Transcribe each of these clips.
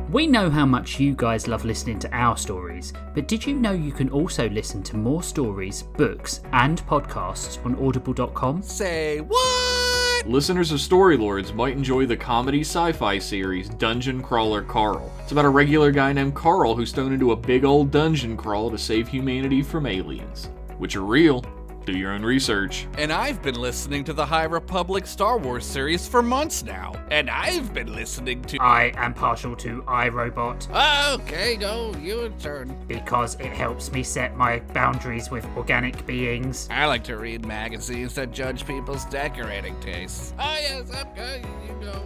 We know how much you guys love listening to our stories, but did you know you can also listen to more stories, books, and podcasts on audible.com? Say what? Listeners of Storylords might enjoy the comedy sci-fi series Dungeon Crawler Carl. It's about a regular guy named Carl who's thrown into a big old dungeon crawl to save humanity from aliens, which are real. Do your own research. And I've been listening to the High Republic Star Wars series for months now. And I've been listening to... I am partial to iRobot Okay, go, your turn. because it helps me set my boundaries with organic beings. I like to read magazines that judge people's decorating tastes. Oh yes, okay, you go.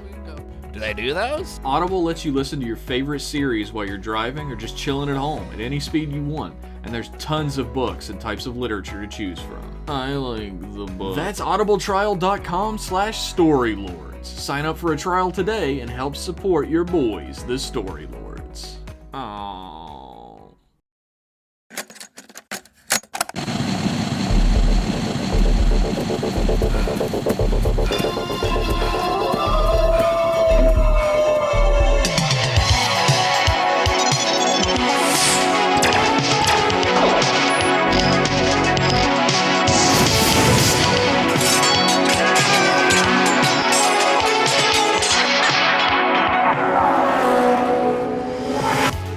Do they do those? Audible lets you listen to your favorite series while you're driving or just chilling at home at any speed you want. And there's tons of books and types of literature to choose from. I like the book. That's audibletrial.com/storylords. Sign up for a trial today and help support your boys, the Storylords. Aww.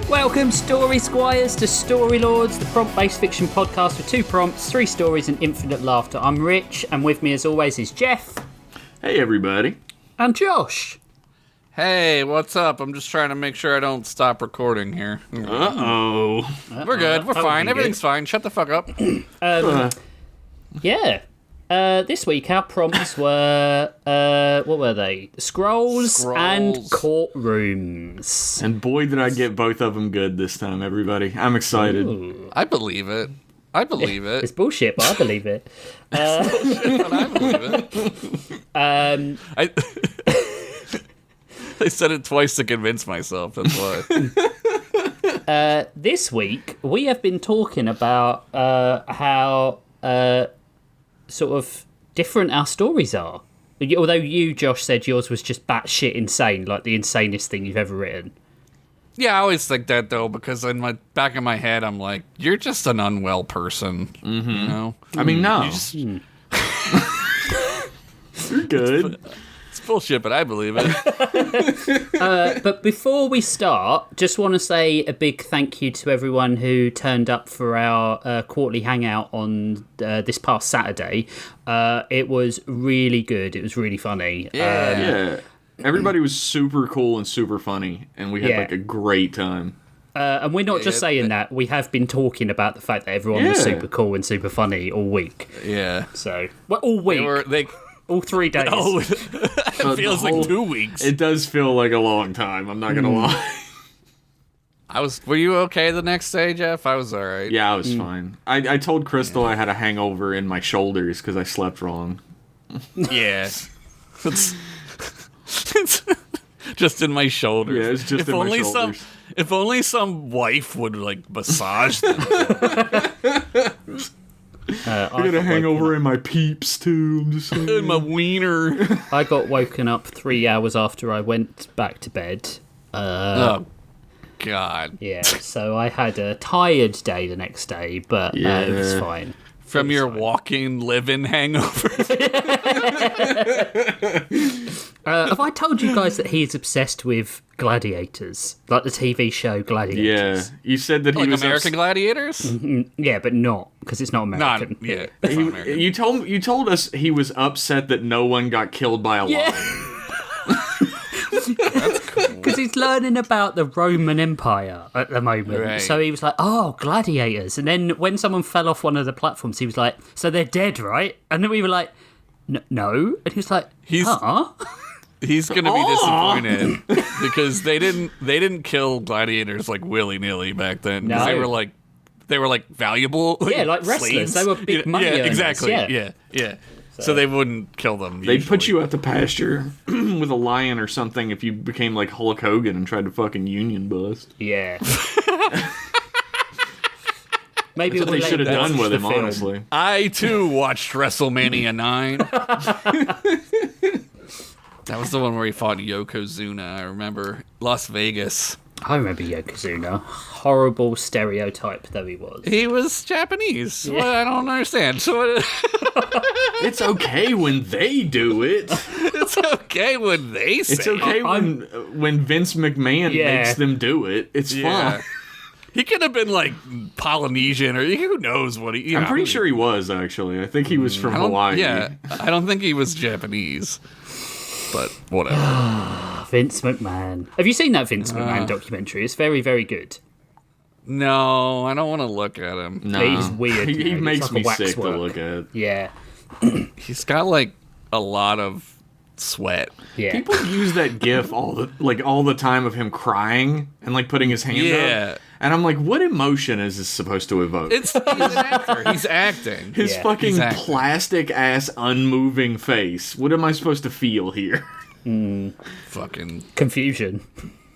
Welcome, Story Squires, to Storylords, the prompt-based fiction podcast with 2 prompts, 3 stories, and infinite laughter. I'm Rich, and with me as always is Jeff. Hey everybody. And Josh. Hey, what's up? I'm just trying to make sure I don't stop recording here. Uh-oh. We're good, we're fine, be everything's fine. Shut the fuck up. Yeah. This week our prompts were, what were they? Scrolls and Courtrooms. And boy, did I get both of them good this time, everybody. I'm excited. Ooh. I believe it. It's bullshit, but I believe it. But I believe it. I said it twice to convince myself, that's why. This week we have been talking about how sort of different our stories are. Although you, Josh, said yours was just batshit insane, like the insanest thing you've ever written. Yeah, I always think that, though, because in my back of my head, I'm like, you're just an unwell person, you know? I mean, no. You just, You're good. it's bullshit, but I believe it. But before we start, just want to say a big thank you to everyone who turned up for our quarterly hangout on this past Saturday. It was really good. It was really funny. Yeah. Everybody was super cool and super funny, and we had Yeah. like a great time. And we're not just saying that. We have been talking about the fact that everyone was super cool and super funny all week. Yeah. So, well, all week. All 3 days. Oh, it feels like 2 weeks. It does feel like a long time, I'm not gonna lie. Were you okay the next day, Jeff? I was alright. Yeah, I was fine. I told Crystal I had a hangover in my shoulders because I slept wrong. Yeah. It's just in my shoulders. Yeah, it's just in my shoulders. If only some wife would, like, massage them. I got a hangover in my peeps, too. I'm just saying. In my wiener. I got woken up 3 hours after I went back to bed. Oh, God. Yeah, so I had a tired day the next day, but it was fine. From your walking, living hangover. Have I told you guys that he is obsessed with Gladiators? Like the TV show Gladiators? Yeah, you said that he Like was American Gladiators? Yeah, but not, because it's not American. Yeah, it's not American. You told us he was upset that no one got killed by a lion. That's cool. Because he's learning about the Roman Empire at the moment. Right. So he was like, oh, gladiators. And then when someone fell off one of the platforms, he was like, so they're dead, right? And then we were like, no. And he was like, huh? He's gonna be disappointed because they didn't kill gladiators like willy-nilly back then. No. They were like valuable. Yeah, like wrestlers. slaves. They were big money earners, exactly. yeah. Yeah. So they wouldn't kill them. They'd put you out to pasture with a lion or something if you became like Hulk Hogan and tried to fucking union bust. Yeah. Maybe That's what they should have done with him, honestly. I too watched WrestleMania 9. That was the one where he fought Yokozuna. I remember Las Vegas. I remember Yokozuna. Horrible stereotype though he was. He was Japanese. Yeah. Well, I don't understand. So it's okay when they do it. It's okay when they say it's okay when Vince McMahon makes them do it. It's fine. He could have been like Polynesian or who knows what he. I'm pretty sure he was actually. I think he was from Hawaii. Yeah, I don't think he was Japanese. But whatever. Vince McMahon. Have you seen that Vince McMahon documentary? It's very, very good. No, I don't want to look at him. No. He's weird. He makes like me sick to look at. Yeah. He's got like a lot of sweat. Yeah. People use that gif all the time of him crying and like putting his hand up. And I'm like, what emotion is this supposed to evoke? He's an actor. He's acting. His fucking plastic ass unmoving face. What am I supposed to feel here? Fucking confusion.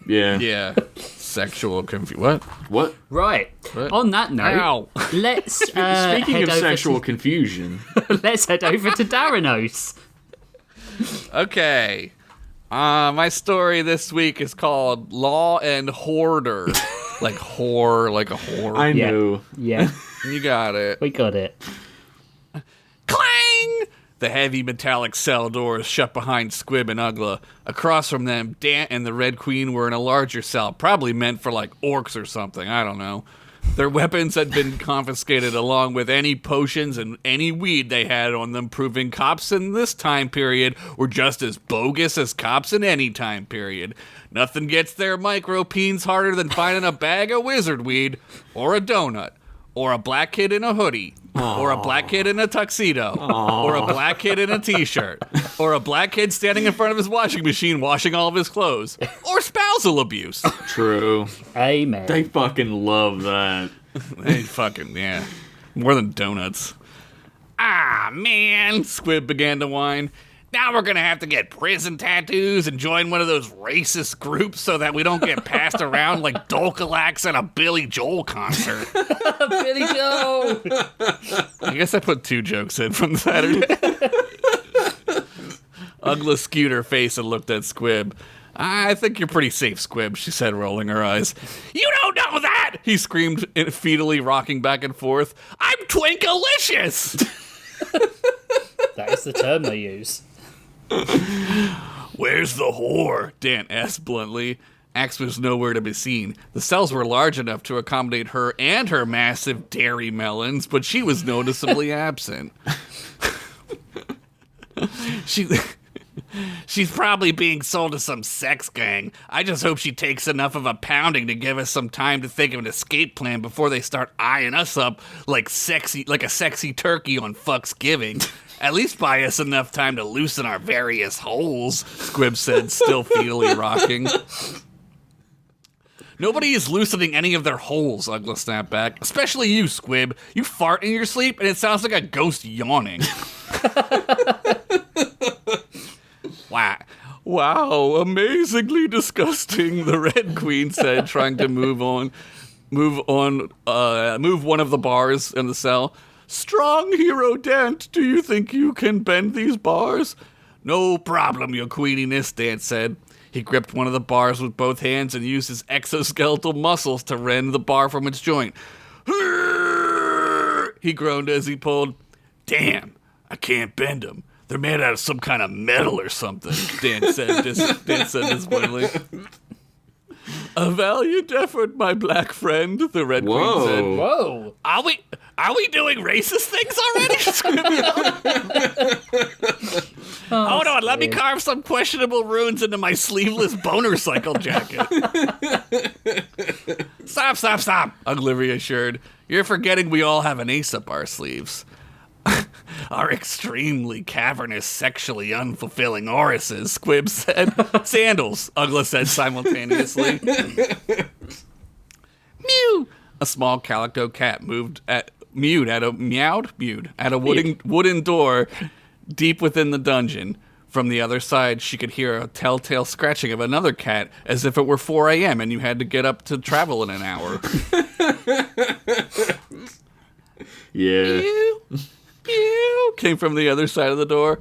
Yeah. Yeah. Sexual confusion. What? Right. What? On that note, let's speaking of sexual confusion. Let's head over to Daranos. Okay. My story this week is called Law and Hoarder. Like whore, like a whore. I knew. Yeah. You got it. We got it. Clang! The heavy metallic cell doors shut behind Squib and Ugla. Across from them, Dant and the Red Queen were in a larger cell, probably meant for like orcs or something, I don't know. Their weapons had been confiscated along with any potions and any weed they had on them, proving cops in this time period were just as bogus as cops in any time period. Nothing gets their micro-peens harder than finding a bag of wizard weed, or a donut, or a black kid in a hoodie, or a black kid in a tuxedo, or a black kid in a t-shirt, or a black kid standing in front of his washing machine washing all of his clothes, or spousal abuse. True. Amen. They fucking love that. They fucking, yeah. More than donuts. Ah, man, Squib began to whine. Now we're gonna have to get prison tattoos and join one of those racist groups so that we don't get passed around like Dolcalax at a Billy Joel concert. Billy Joel! I guess I put 2 jokes in from Saturday. Ugla skewed her face and looked at Squib. I think you're pretty safe, Squib, she said, rolling her eyes. You don't know that! He screamed, feetally rocking back and forth. I'm Twinkalicious! That is the term they use. Where's the whore? Dant asked bluntly. Axe was nowhere to be seen. The cells were large enough to accommodate her and her massive dairy melons, but she was noticeably absent. She's probably being sold to some sex gang. I just hope she takes enough of a pounding to give us some time to think of an escape plan before they start eyeing us up like a sexy turkey on Fucksgiving. At least buy us enough time to loosen our various holes, Squib said, still fetally rocking. Nobody is loosening any of their holes, Ugla snapped back. Especially you, Squib. You fart in your sleep, and it sounds like a ghost yawning. Wow, amazingly disgusting, the Red Queen said, trying to move one of the bars in the cell. Strong hero Dant, do you think you can bend these bars? No problem, your queeniness, Dant said. He gripped one of the bars with both hands and used his exoskeletal muscles to rend the bar from its joint. He groaned as he pulled. Damn, I can't bend them. They're made out of some kind of metal or something, Dant said disappointedly. A valiant effort, my black friend, the Red Queen said. Whoa. Are we doing racist things already? Hold on, let me carve some questionable runes into my sleeveless boner cycle jacket. Stop, Olivia assured. You're forgetting we all have an ace up our sleeves. Our extremely cavernous, sexually unfulfilling orises, Squib said. Sandals, Ugla said simultaneously. Mew! A small calico cat mewed at a wooden door deep within the dungeon. From the other side, she could hear a telltale scratching of another cat, as if it were 4 a.m. and you had to get up to travel in an hour. Yeah. Mew came from the other side of the door.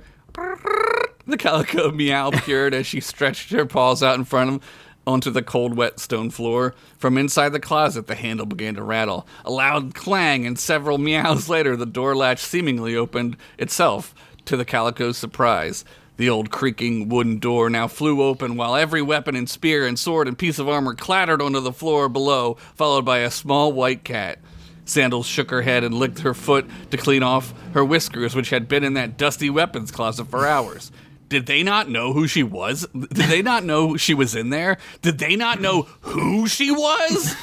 The calico meow purred as she stretched her paws out in front onto the cold, wet stone floor. From inside the closet, the handle began to rattle. A loud clang, and several meows later, the door latch seemingly opened itself, to the Calico's surprise. The old creaking wooden door now flew open, while every weapon and spear and sword and piece of armor clattered onto the floor below, followed by a small white cat. Sandals shook her head and licked her foot to clean off her whiskers, which had been in that dusty weapons closet for hours. Did they not know who she was? Did they not know she was in there? Did they not know who she was?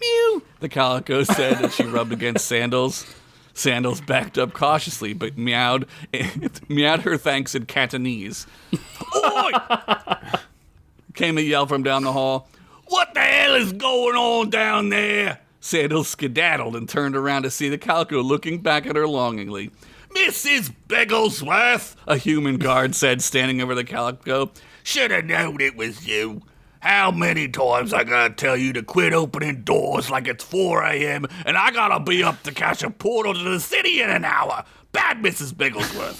Mew, the Calico said as she rubbed against Sandals. Sandals backed up cautiously, but meowed her thanks in Cantonese. Oi! Came a yell from down the hall. What the hell is going on down there? Sandals skedaddled and turned around to see the Calico looking back at her longingly. Mrs. Bigglesworth, a human guard said, standing over the Calico. Should have known it was you. How many times I gotta tell you to quit opening doors like it's 4 a.m. and I gotta be up to catch a portal to the city in an hour? Bad Mrs. Bigglesworth.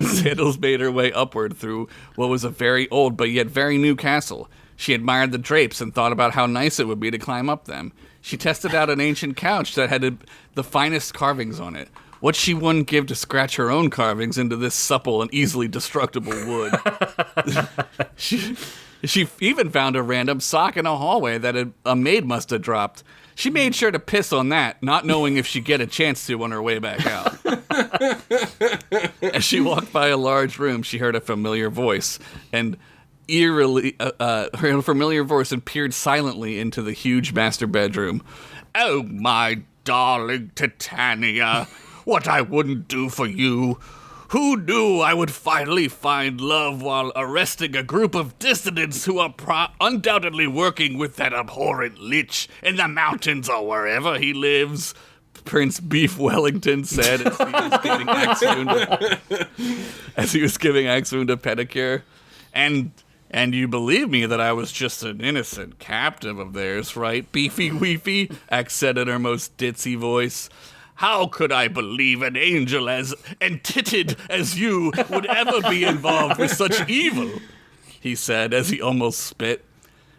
Sandals made her way upward through what was a very old but yet very new castle. She admired the drapes and thought about how nice it would be to climb up them. She tested out an ancient couch that had the finest carvings on it. What she wouldn't give to scratch her own carvings into this supple and easily destructible wood. She even found a random sock in a hallway that a maid must have dropped. She made sure to piss on that, not knowing if she'd get a chance to on her way back out. As she walked by a large room, she heard a familiar voice and eerily heard a familiar voice and peered silently into the huge master bedroom. Oh, my darling Titania, what I wouldn't do for you. Who knew I would finally find love while arresting a group of dissidents who are undoubtedly working with that abhorrent lich in the mountains or wherever he lives? Prince Beef Wellington said as he was giving Axmund a pedicure. And you believe me that I was just an innocent captive of theirs, right, Beefy Weefy? Axe said in her most ditzy voice. How could I believe an angel as entitted as you would ever be involved with such evil? He said as he almost spit.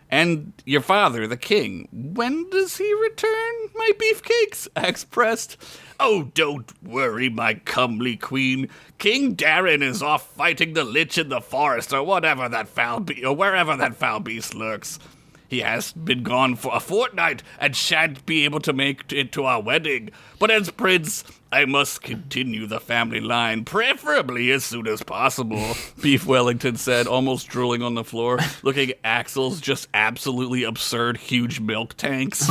And your father, the king, when does he return, my beefcakes? Axe pressed. Oh, don't worry, my comely queen. King Darren is off fighting the lich in the forest or wherever that foul beast lurks. He has been gone for a fortnight and shan't be able to make it to our wedding. But as prince, I must continue the family line, preferably as soon as possible, Beef Wellington said, almost drooling on the floor, looking at Axel's just absolutely absurd huge milk tanks.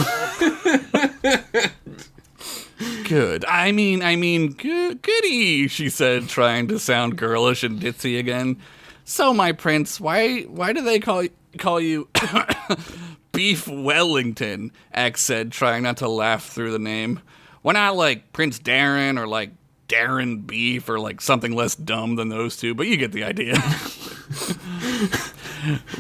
Good. I mean, goody, she said, trying to sound girlish and ditzy again. So, my prince, why do they call you Beef Wellington? Axe said, trying not to laugh through the name. Why not like Prince Darren or like Darren Beef or like something less dumb than those two? But you get the idea.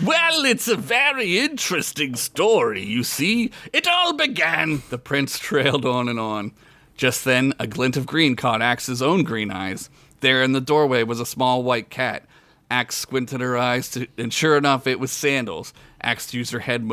Well, it's a very interesting story, you see. It all began, the prince trailed on and on. Just then, a glint of green caught Axe's own green eyes. There in the doorway was a small white cat. Axe squinted her eyes, and sure enough, it was Sandals. Axe used her head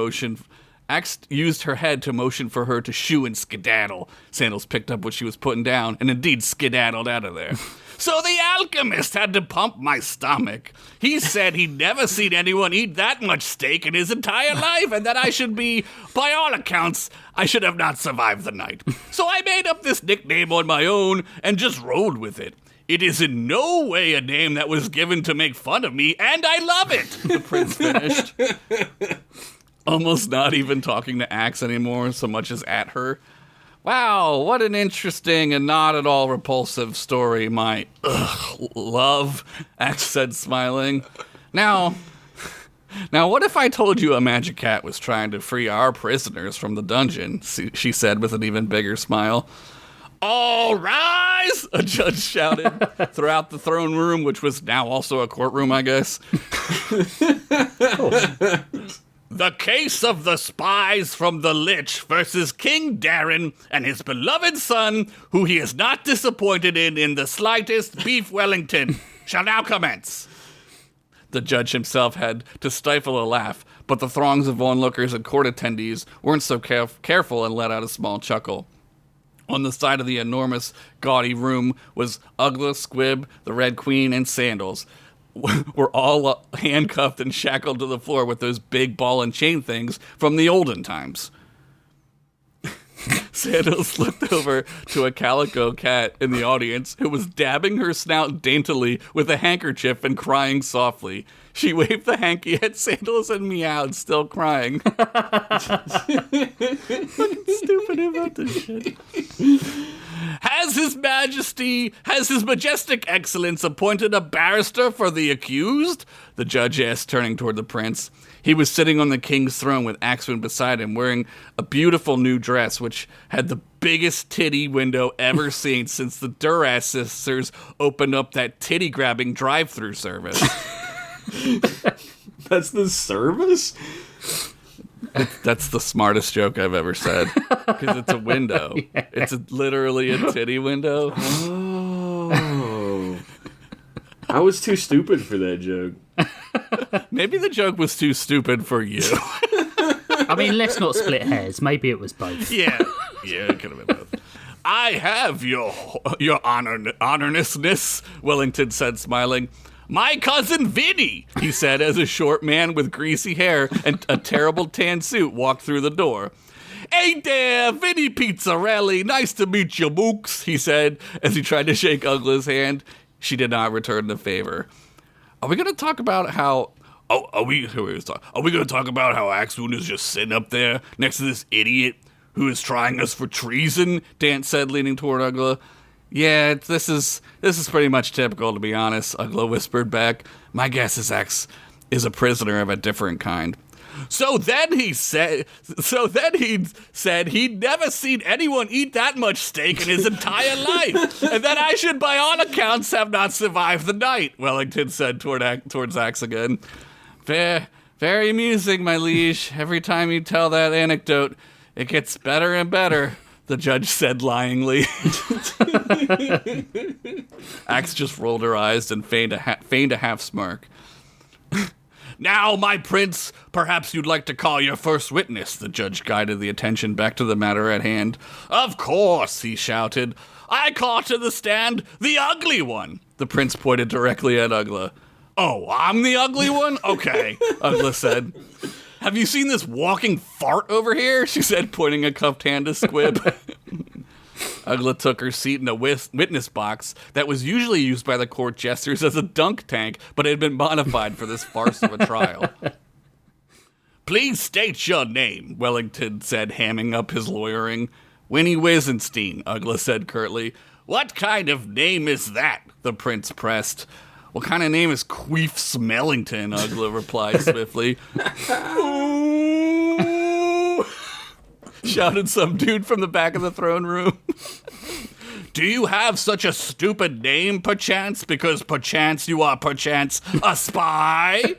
to motion for her to shoo and skedaddle. Sandals picked up what she was putting down, and indeed skedaddled out of there. So the alchemist had to pump my stomach. He said he'd never seen anyone eat that much steak in his entire life, and that I should be, by all accounts, I should have not survived the night. So I made up this nickname on my own and just rolled with it. It is in no way a name that was given to make fun of me, and I love it, the prince finished. Almost not even talking to Axe anymore so much as at her. Wow, what an interesting and not at all repulsive story, my love, Axe said, smiling. Now, what if I told you a magic cat was trying to free our prisoners from the dungeon, she said with an even bigger smile. All rise! A judge shouted throughout the throne room, which was now also a courtroom, I guess. The case of the spies from the Lich versus King Darren and his beloved son, who he is not disappointed in the slightest, Beef Wellington, shall now commence. The judge himself had to stifle a laugh, but the throngs of onlookers and court attendees weren't so careful and let out a small chuckle. On the side of the enormous, gaudy room was Ugla, Squib, the Red Queen, and Sandals. Were all handcuffed and shackled to the floor with those big ball and chain things from the olden times. Sandals looked over to a calico cat in the audience who was dabbing her snout daintily with a handkerchief and crying softly. She waved the hanky at Sandals and meowed, still crying. Fucking stupid about this shit. Has His Majestic Excellence appointed a barrister for the accused? The judge asked, turning toward the prince. He was sitting on the king's throne with Axwin beside him, wearing a beautiful new dress, which had the biggest titty window ever seen since the Duras sisters opened up that titty-grabbing drive-thru service. That's the service? That's the smartest joke I've ever said, because it's a window. Yeah. It's literally a titty window. Oh. I was too stupid for that joke. Maybe the joke was too stupid for you. I mean, let's not split hairs. Maybe it was both. Yeah, it could have been both. I have your honorness, Wellington said, smiling. My cousin Vinny, he said, as a short man with greasy hair and a terrible tan suit walked through the door. Hey there, Vinny Pizzarelli, nice to meet you, Mooks, he said, as he tried to shake Ugla's hand. She did not return the favor. Are we going to talk about how... Are we going to talk about how Axwoon is just sitting up there next to this idiot who is trying us for treason? Dance said, leaning toward Ugla. Yeah, this is pretty much typical, to be honest, Ugla whispered back. My guess is Ax is a prisoner of a different kind. So then he said he'd never seen anyone eat that much steak in his entire life, and that I should, by all accounts, have not survived the night, Wellington said towards Ax again. Very amusing, my liege. Every time you tell that anecdote, it gets better and better, the judge said lyingly. Ax just rolled her eyes and feigned a half smirk. Now, my prince, perhaps you'd like to call your first witness, the judge guided the attention back to the matter at hand. Of course, he shouted. I call to the stand the ugly one. The prince pointed directly at Ugla. Oh, I'm the ugly one? Okay, Ugla said. Have you seen this walking fart over here? She said, pointing a cuffed hand to Squib. Ugla took her seat in a witness box that was usually used by the court jesters as a dunk tank, but had been modified for this farce of a trial. Please state your name, Wellington said, hamming up his lawyering. Winnie Wisenstein, Ugla said curtly. What kind of name is that? The prince pressed. What kind of name is Queef Smellington? Ugla replied swiftly. Shouted some dude from the back of the throne room. Do you have such a stupid name, perchance, because perchance you are perchance a spy?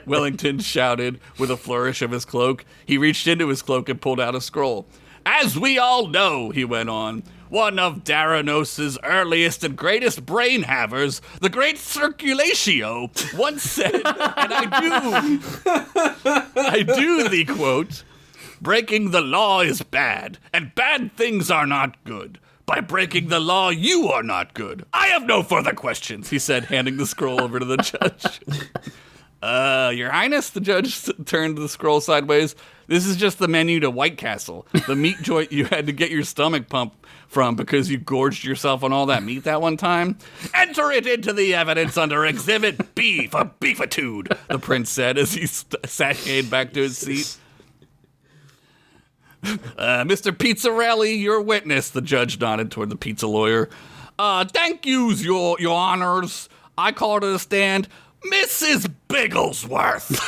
Wellington shouted with a flourish of his cloak. He reached into his cloak and pulled out a scroll. As we all know, he went on, one of Daranos's earliest and greatest brain havers, the great Circulatio, once said, and I do the quote, breaking the law is bad, and bad things are not good. By breaking the law, you are not good. I have no further questions, he said, handing the scroll over to the judge. Your Highness, the judge turned the scroll sideways. This is just the menu to White Castle, the meat joint you had to get your stomach pumped from because you gorged yourself on all that meat that one time. Enter it into the evidence under Exhibit B for beefitude, the prince said as he sashayed back to his seat. Mr. Pizzarelli, your witness, the judge nodded toward the pizza lawyer. Thank yous, your honors. I call to the stand Mrs. Bigglesworth.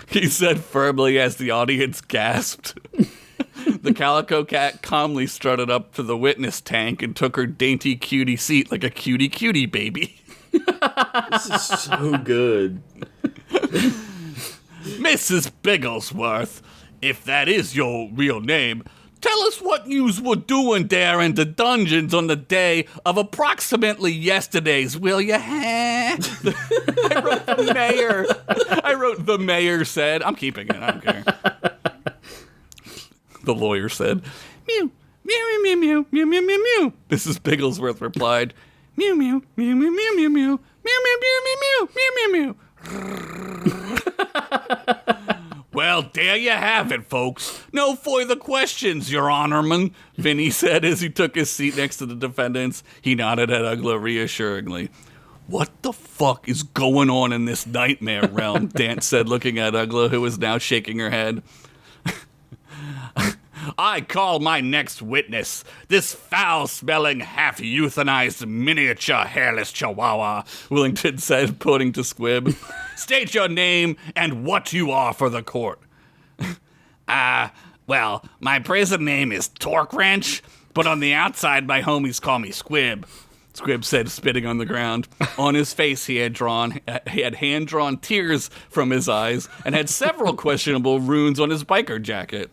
He said firmly as the audience gasped. The calico cat calmly strutted up to the witness tank and took her dainty cutie seat like a cutie baby. This is so good. Mrs. Bigglesworth, if that is your real name, Tell us what yous were doing there in the dungeons on the day of approximately yesterday's, will ya? I wrote the mayor. The mayor said. I'm keeping it. I don't care. The lawyer said, mew, mew, mew, mew, mew, mew, mew, mew. Mrs. Bigglesworth replied, mew, mew, mew, mew, mew, mew, mew, mew, mew, mew, mew, mew, mew, mew. Well, there you have it, folks. No further questions, Your Honorman, Vinny said as he took his seat next to the defendants. He nodded at Ugla reassuringly. What the fuck is going on in this nightmare realm? Dance said, looking at Ugla, who was now shaking her head. I call my next witness, this foul-smelling, half-euthanized, miniature hairless chihuahua, Willington said, pointing to Squib. State your name and what you are for the court. Well, my prison name is Torque Wrench, but on the outside, my homies call me Squib. Squib said, spitting on the ground. On his face, he had hand-drawn tears from his eyes and had several questionable runes on his biker jacket.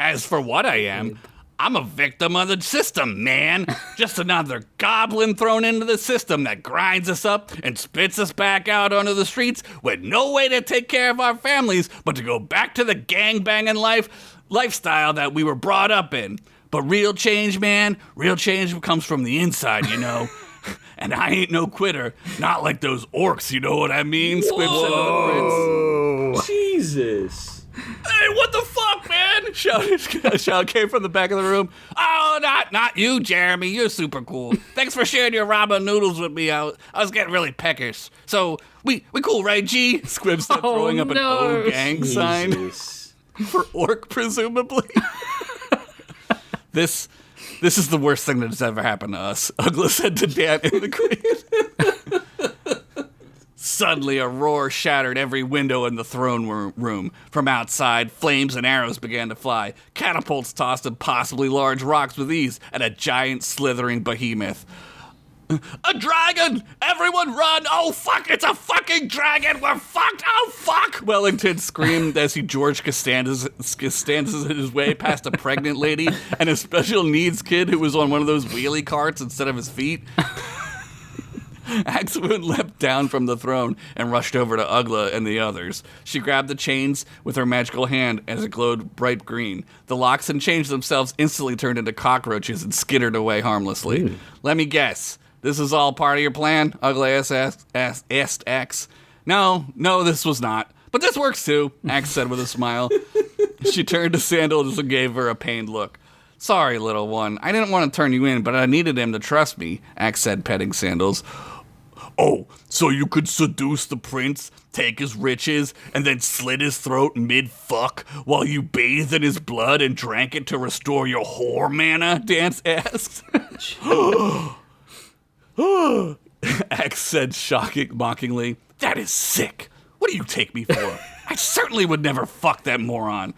As for what I am, I'm a victim of the system, man. Just another goblin thrown into the system that grinds us up and spits us back out onto the streets with no way to take care of our families but to go back to the gangbanging lifestyle that we were brought up in. But real change, man, real change comes from the inside, you know. And I ain't no quitter, not like those orcs, you know what I mean? Squib said to the prince. Jesus. Hey, what the fuck, man? A shout came from the back of the room. Oh, not you, Jeremy. You're super cool. Thanks for sharing your ramen noodles with me. I was getting really peckish. So, we cool, right, G? Squib said, throwing up an O gang sign. For orc, presumably. This is the worst thing that has ever happened to us, Ugla said to Dan in the Queen. Suddenly, a roar shattered every window in the throne room. From outside, flames and arrows began to fly. Catapults tossed impossibly large rocks with ease at a giant slithering behemoth. A dragon! Everyone run! Oh, fuck, it's a fucking dragon! We're fucked! Oh, fuck! Wellington screamed as he George Costanza's his way past a pregnant lady and a special needs kid who was on one of those wheelie carts instead of his feet. Axewood leapt down from the throne and rushed over to Ugla and the others. She grabbed the chains with her magical hand as it glowed bright green. The locks and chains themselves instantly turned into cockroaches and skittered away harmlessly. Let me guess. This is all part of your plan? Ugla asked Axe. No, this was not. But this works too, Axe said with a smile. She turned to Sandals and gave her a pained look. Sorry, little one. I didn't want to turn you in, but I needed him to trust me, Axe said, petting Sandals. Oh, so you could seduce the prince, take his riches, and then slit his throat mid-fuck while you bathed in his blood and drank it to restore your whore mana? Dance asked. Axe said, mockingly. That is sick. What do you take me for? I certainly would never fuck that moron.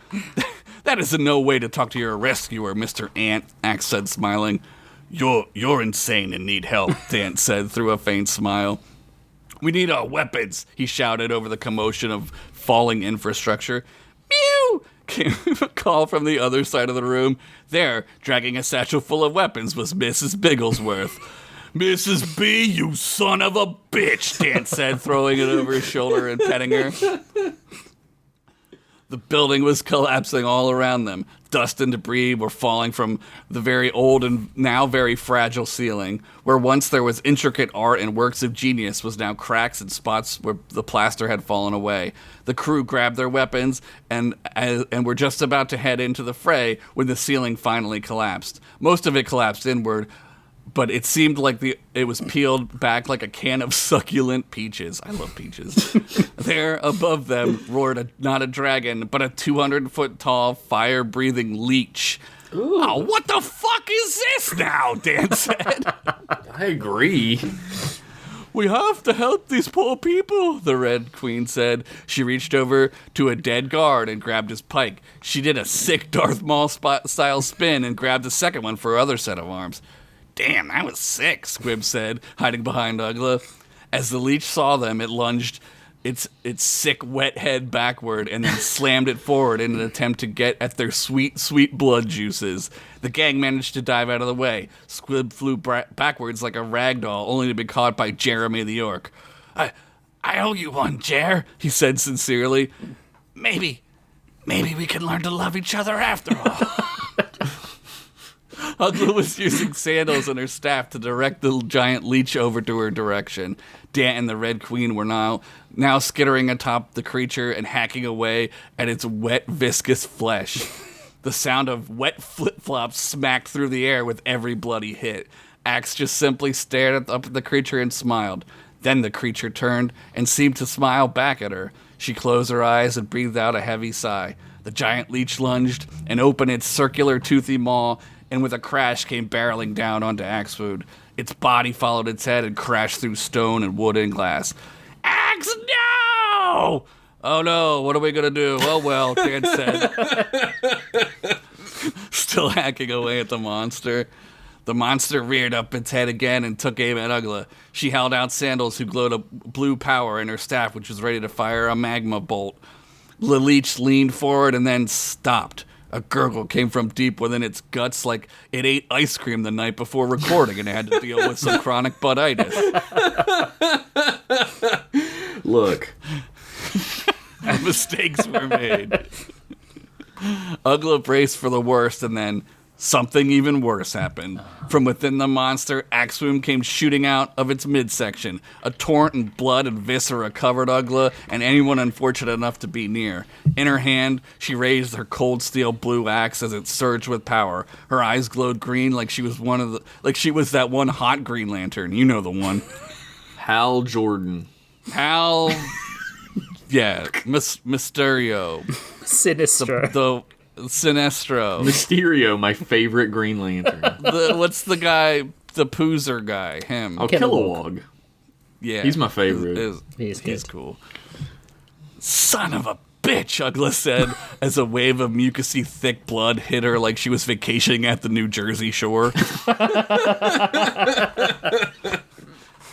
That is in no way to talk to your rescuer, Mr. Ant, Axe said, smiling. You're insane and need help, Dance said through a faint smile. We need our weapons, he shouted over the commotion of falling infrastructure. Mew! Came a call from the other side of the room. There, dragging a satchel full of weapons, was Mrs. Bigglesworth. Mrs. B, you son of a bitch, Dance said, throwing it over his shoulder and petting her. The building was collapsing all around them. Dust and debris were falling from the very old and now very fragile ceiling. Where once there was intricate art and works of genius was now cracks and spots where the plaster had fallen away. The crew grabbed their weapons and were just about to head into the fray when the ceiling finally collapsed. Most of it collapsed inward, but it seemed like it was peeled back like a can of succulent peaches. I love peaches. There, above them, roared not a dragon, but a 200-foot-tall, fire-breathing leech. Ooh. Oh, what the fuck is this now? Dan said. I agree. We have to help these poor people, the Red Queen said. She reached over to a dead guard and grabbed his pike. She did a sick Darth Maul-style spin and grabbed a second one for her other set of arms. Damn, that was sick, Squib said, hiding behind Ugla. As the leech saw them, it lunged its sick wet head backward and then slammed it forward in an attempt to get at their sweet blood juices. The gang managed to dive out of the way. Squib flew backwards like a rag doll, only to be caught by Jeremy the orc. I owe you one, Jer, he said sincerely. Maybe we can learn to love each other after all. Ugla was using sandals and her staff to direct the giant leech over to her direction. Dan and the Red Queen were now skittering atop the creature and hacking away at its wet, viscous flesh. The sound of wet flip-flops smacked through the air with every bloody hit. Axe just simply stared up at the creature and smiled. Then the creature turned and seemed to smile back at her. She closed her eyes and breathed out a heavy sigh. The giant leech lunged and opened its circular, toothy maw, and with a crash came barreling down onto Axefood. Its body followed its head and crashed through stone and wood and glass. Axe, no! Oh no, what are we gonna do? Oh well, Dan said. Still hacking away at the monster. The monster reared up its head again and took aim at Ugla. She held out sandals who glowed a blue power in her staff, which was ready to fire a magma bolt. The leech leaned forward and then stopped. A gurgle came from deep within its guts like it ate ice cream the night before recording and had to deal with some chronic buditis. Look. Mistakes were made. Ugla braced for the worst, and then something even worse happened. From within the monster, Axewoom came shooting out of its midsection. A torrent of blood and viscera covered Ugla and anyone unfortunate enough to be near. In her hand, she raised her cold steel blue axe as it surged with power. Her eyes glowed green like she was that one hot Green Lantern. You know the one. Hal Jordan. Hal... Yeah, Mysterio. Sinestro. The Sinestro. Mysterio, my favorite Green Lantern. What's the guy, the Poozer guy? Him. Oh, Kilowog. Yeah. He's my favorite. He's cool. Son of a bitch, Ugla said, as a wave of mucousy thick blood hit her like she was vacationing at the New Jersey shore.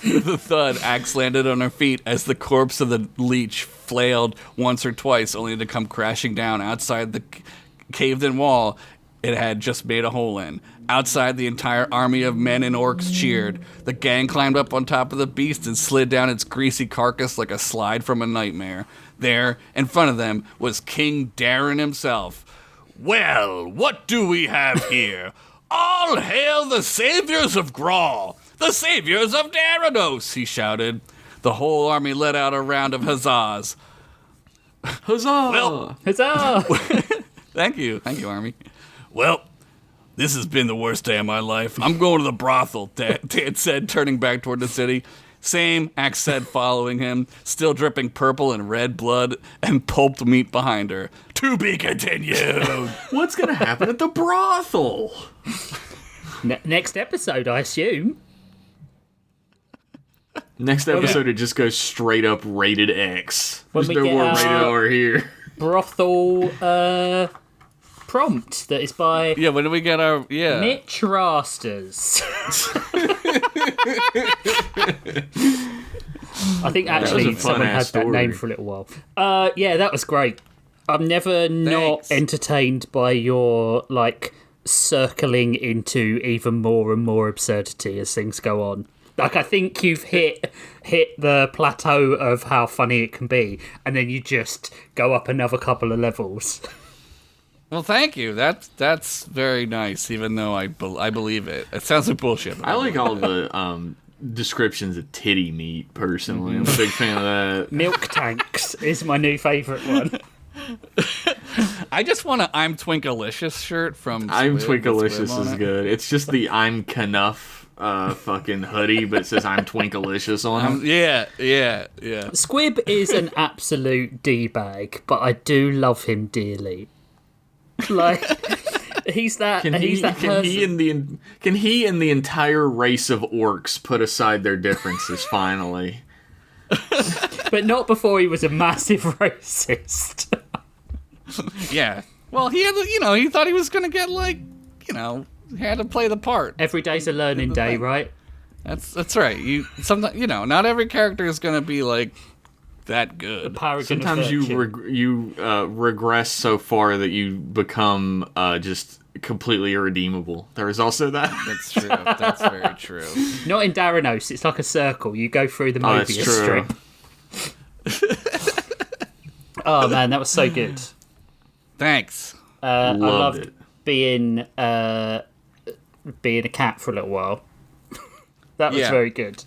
With a thud, Axe landed on her feet as the corpse of the leech flailed once or twice, only to come crashing down outside the caved-in wall it had just made a hole in. Outside, the entire army of men and orcs cheered. The gang climbed up on top of the beast and slid down its greasy carcass like a slide from a nightmare. There, in front of them, was King Darren himself. Well, what do we have here? All hail the saviors of Grawl! The saviors of Darados, he shouted. The whole army let out a round of huzzahs. Huzzah! Well, Huzzah! Thank you, Army. Well, this has been the worst day of my life. I'm going to the brothel, Dad said, turning back toward the city. Same, Axe said, following him, still dripping purple and red blood and pulped meat behind her. To be continued. What's going to happen at the brothel? Next episode, I assume. Next episode, it just goes straight up rated X. When There's no more rated R here. Brothel prompt that is by Yeah, when do we get our... Yeah. Mitch Rasters. I think actually someone had that name for a little while. Yeah, that was great. I'm never not entertained by your, like, circling into even more and more absurdity as things go on. Like, I think you've hit the plateau of how funny it can be, and then you just go up another couple of levels. Well, thank you. That's very nice, even though I believe it. It sounds like bullshit. I like all the descriptions of titty meat, personally. I'm a big fan of that. Milk tanks is my new favourite one. I just want a I'm Twinkalicious shirt from I'm Squib Twinkalicious is it. good. It's just the I'm Knuff fucking hoodie, but it says I'm Twinkalicious on it. Yeah. Squib is an absolute D-bag, but I do love him dearly. Like, he's that. Can he and the entire race of orcs put aside their differences finally? But not before he was a massive racist. Yeah. Well, he had, he thought he was gonna get he had to play the part. Every day's a learning day, right? That's right. Not every character is gonna be like that good. Paragon Sometimes of you virtue. regress so far that you become just completely irredeemable. There is also that. That's true. That's very true. Not in Daranos. It's like a circle. You go through the Mobius strip. Oh man, that was so good. Thanks. I loved it. being a cat for a little while. That was very good.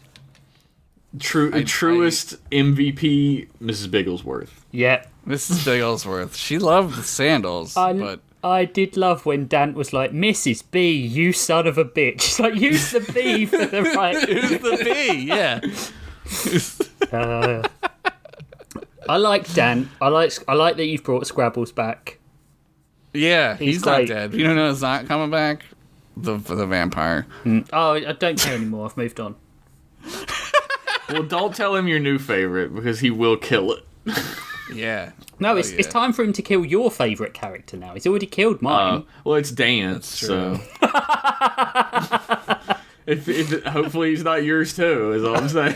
Truest MVP, Mrs. Bigglesworth. Yeah. Mrs. Bigglesworth. She loved the sandals, but I did love when Dant was like, Mrs. B, you son of a bitch. It's like, use the B for the right. use the B, yeah. I like Dan. I like that you've brought Scrabbles back. Yeah, he's not great. dead. You don't know he's not coming back? The vampire. Oh, I don't care anymore. I've moved on. Well, don't tell him your new favorite because he will kill it. Yeah. No, it's time for him to kill your favourite character now. He's already killed mine. Well, it's Dance, so if hopefully he's not yours too. Is all I'm saying.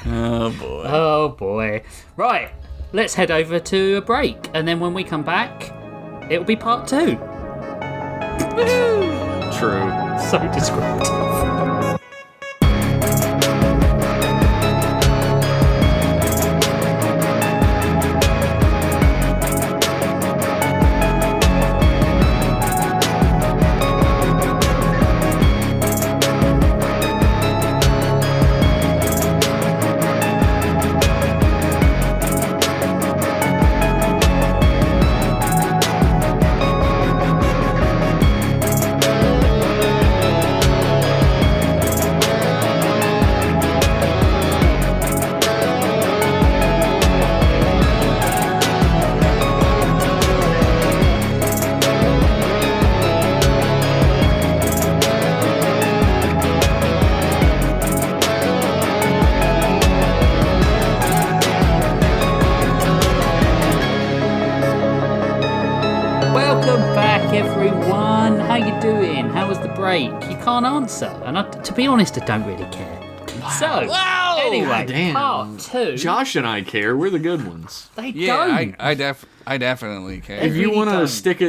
Oh boy. Oh boy. Right, let's head over to a break, and then when we come back, it'll be part 2. True. So descriptive. Everyone, how you doing? How was the break? You can't answer, and to be honest, I don't really care. Wow. So, anyway, damn. part 2. Josh and I care. We're the good ones. They don't. I definitely care. If you really want to don't. stick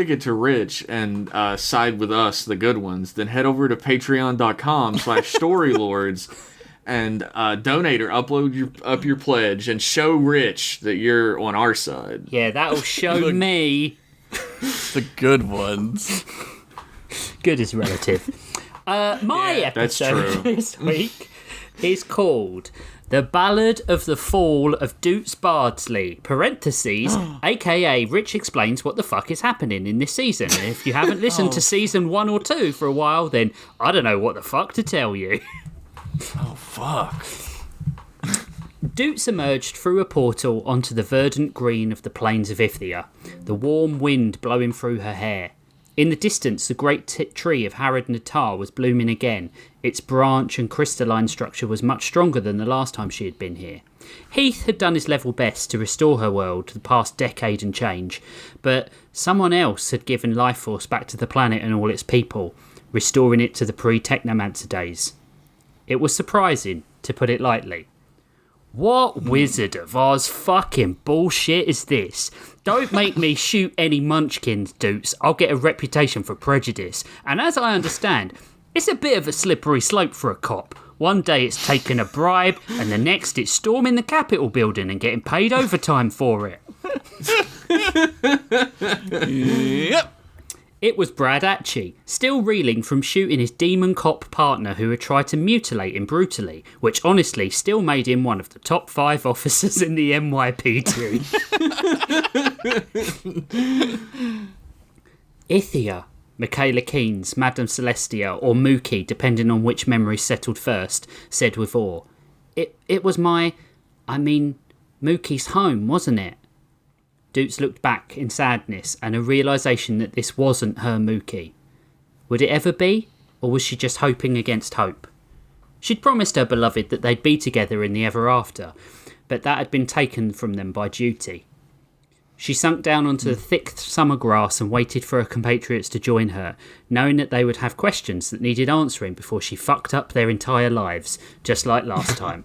it to Rich and side with us, the good ones, then head over to patreon.com/storylords and donate or upload your pledge and show Rich that you're on our side. Yeah, that'll show me. The good ones. Good is relative. My episode this week is called The Ballad of the Fall of Doots Bardsley, parentheses, aka Rich explains what the fuck is happening in this season. And if you haven't listened to season 1 or 2 for a while, then I don't know what the fuck to tell you. Oh, fuck. Doots emerged through a portal onto the verdant green of the plains of Ithia, the warm wind blowing through her hair. In the distance, the great tree of Harad Natar was blooming again. Its branch and crystalline structure was much stronger than the last time she had been here. Heath had done his level best to restore her world the past decade and change, but someone else had given life force back to the planet and all its people, restoring it to the pre-Technomancer days. It was surprising, to put it lightly. What Wizard of Oz fucking bullshit is this? Don't make me shoot any munchkins, Doots. I'll get a reputation for prejudice. And as I understand, it's a bit of a slippery slope for a cop. One day it's taking a bribe, and the next it's storming the Capitol building and getting paid overtime for it. Yep. It was Brad Atchie, still reeling from shooting his demon cop partner who had tried to mutilate him brutally, which honestly still made him one of the top 5 officers in the NYPD. Ithia, Michaela Keynes, Madame Celestia, or Mookie, depending on which memory settled first, said with awe. It was Mookie's home, wasn't it? Doots looked back in sadness and a realisation that this wasn't her Mookie. Would it ever be, or was she just hoping against hope? She'd promised her beloved that they'd be together in the ever after, but that had been taken from them by duty. She sunk down onto the thick summer grass and waited for her compatriots to join her, knowing that they would have questions that needed answering before she fucked up their entire lives, just like last time.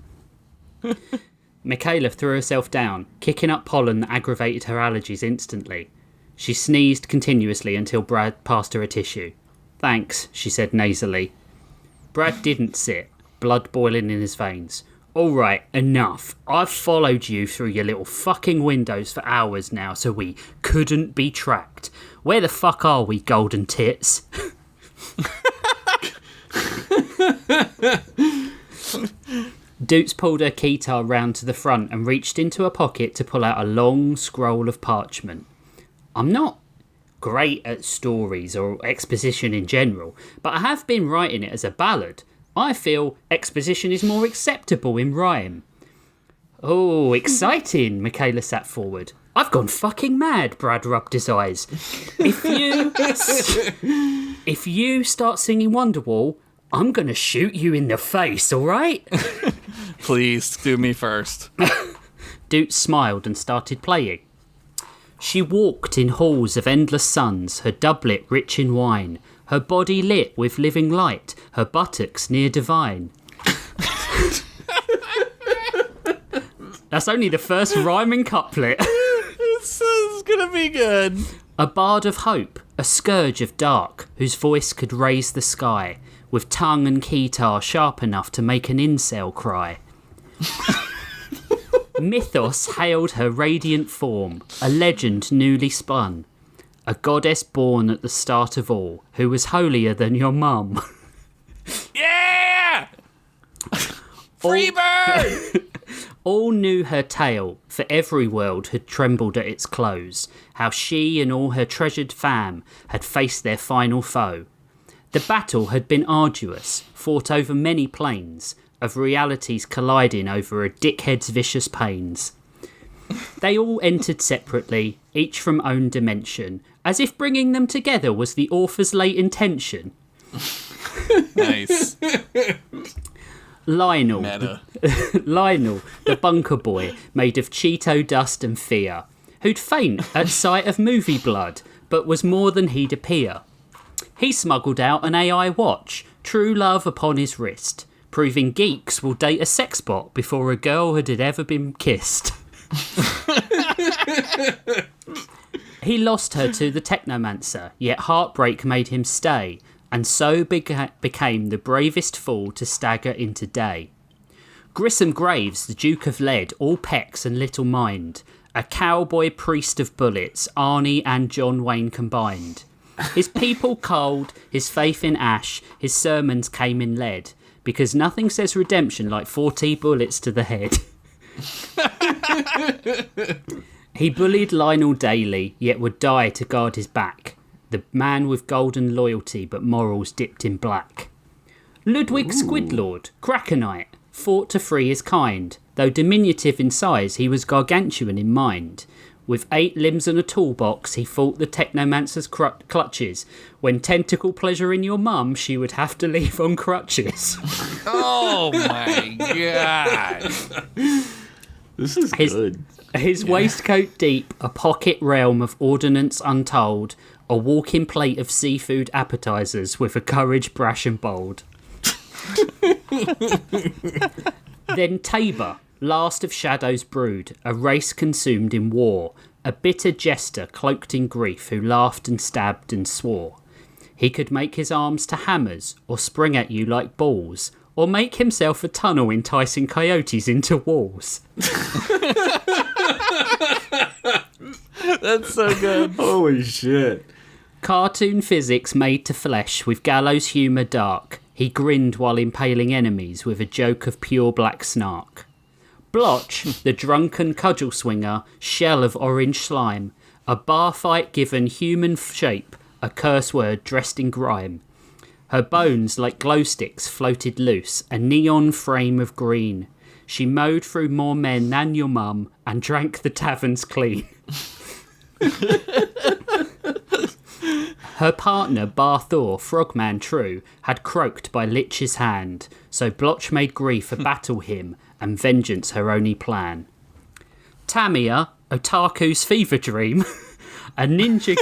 Michaela threw herself down, kicking up pollen that aggravated her allergies instantly. She sneezed continuously until Brad passed her a tissue. "Thanks," she said nasally. Brad didn't sit, blood boiling in his veins. "All right, enough. I've followed you through your little fucking windows for hours now, so we couldn't be tracked. Where the fuck are we, golden tits?" Doots pulled her keytar round to the front and reached into a pocket to pull out a long scroll of parchment. "I'm not great at stories or exposition in general, but I have been writing it as a ballad. I feel exposition is more acceptable in rhyme." "Oh, exciting," Michaela sat forward. "I've gone fucking mad," Brad rubbed his eyes. If you start singing Wonderwall, I'm going to shoot you in the face, all right?" Please, do me first. Doots smiled and started playing. She walked in halls of endless suns, her doublet rich in wine, her body lit with living light, her buttocks near divine. That's only the first rhyming couplet. This is gonna be good. A bard of hope, a scourge of dark, whose voice could raise the sky, with tongue and keytar sharp enough to make an incel cry. Mythos hailed her radiant form, a legend newly spun, a goddess born at the start of all, who was holier than your mum. Yeah! Freebird! All knew her tale, for every world had trembled at its close, how she and all her treasured fam had faced their final foe. The battle had been arduous, fought over many planes, of realities colliding over a dickhead's vicious pains. They all entered separately, each from own dimension, as if bringing them together was the author's late intention. Nice. Lionel, Meta. Lionel, the bunker boy, made of Cheeto dust and fear, who'd faint at sight of movie blood, but was more than he'd appear. He smuggled out an AI watch, true love upon his wrist, proving geeks will date a sex bot before a girl had ever been kissed. He lost her to the technomancer, yet heartbreak made him stay, and so became the bravest fool to stagger into day. Grissom Graves, the Duke of Lead, all pecs and little mind, a cowboy priest of bullets, Arnie and John Wayne combined. His people cold, his faith in ash, his sermons came in lead, because nothing says redemption like 40 bullets to the head. He bullied Lionel daily, yet would die to guard his back. The man with golden loyalty, but morals dipped in black. Ludwig Squidlord, Krakenite, fought to free his kind. Though diminutive in size, he was gargantuan in mind. With 8 limbs and a toolbox, he fought the technomancer's clutches. When tentacle pleasure in your mum, she would have to leave on crutches. Oh my god. This is good. His waistcoat deep, a pocket realm of ordnance untold, a walking plate of seafood appetizers with a courage brash and bold. Then Tabor, last of Shadow's brood, a race consumed in war, a bitter jester cloaked in grief who laughed and stabbed and swore. He could make his arms to hammers, or spring at you like balls, or make himself a tunnel enticing coyotes into walls. That's so good. Holy shit. Cartoon physics made to flesh with gallows humour dark. He grinned while impaling enemies with a joke of pure black snark. Blotch, the drunken cudgel swinger, shell of orange slime, a bar fight given human shape, a curse word dressed in grime. Her bones like glow sticks floated loose, a neon frame of green. She mowed through more men than your mum and drank the taverns clean. Her partner, Barthor, frogman true, had croaked by Lich's hand, so Blotch made grief a battle hymn, and vengeance her only plan. Tamia, Otaku's fever dream, a ninja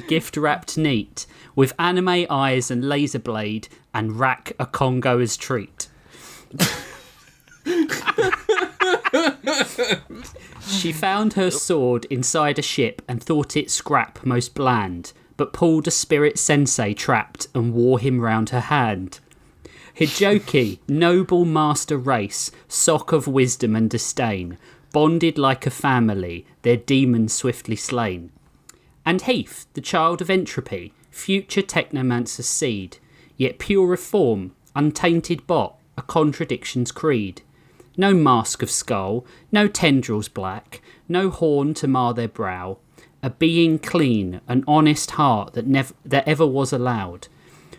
gift wrapped neat, with anime eyes and laser blade, and rack a Congo as treat. She found her sword inside a ship and thought it scrap most bland, but pulled a spirit sensei trapped and wore him round her hand. Hijoki, noble master race, sock of wisdom and disdain, bonded like a family, their demons swiftly slain. And Heath, the child of entropy, future technomancer's seed, yet pure reform, untainted bot, a contradiction's creed. No mask of skull, no tendrils black, no horn to mar their brow, a being clean, an honest heart that ever was allowed.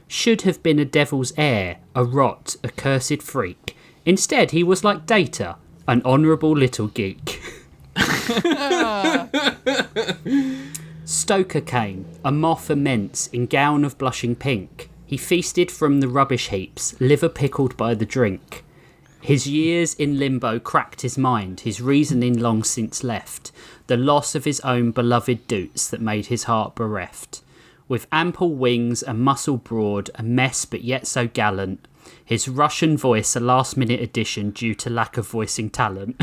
Should have been a devil's heir, a rot, a cursed freak. Instead, he was like Data, an honourable little geek. Stoker came, a moth immense, in gown of blushing pink. He feasted from the rubbish heaps, liver pickled by the drink. His years in limbo cracked his mind, his reasoning long since left, the loss of his own beloved Doots that made his heart bereft. With ample wings, a muscle broad, a mess but yet so gallant, his Russian voice a last-minute addition due to lack of voicing talent.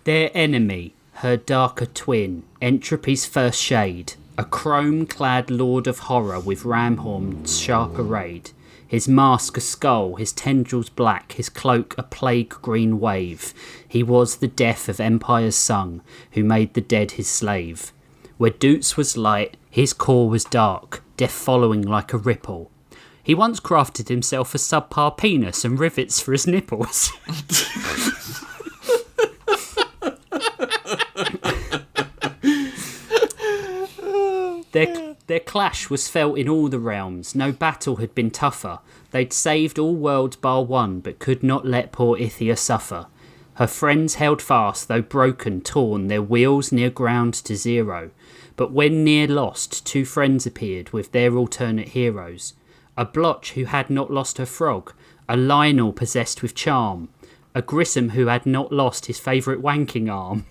Their enemy, her darker twin, Entropy's first shade, a chrome-clad lord of horror with ram horns sharp arrayed, his mask a skull, his tendrils black, his cloak a plague-green wave. He was the death of empires sung, who made the dead his slave. Where Doots was light, his core was dark, death following like a ripple. He once crafted himself a subpar penis and rivets for his nipples. Their clash was felt in all the realms. No battle had been tougher. They'd saved all worlds bar one, but could not let poor Ithia suffer. Her friends held fast, though broken, torn, their wheels near ground to zero. But when near lost, two friends appeared with their alternate heroes. A Blotch who had not lost her frog, a Lionel possessed with charm, a Grissom who had not lost his favourite wanking arm.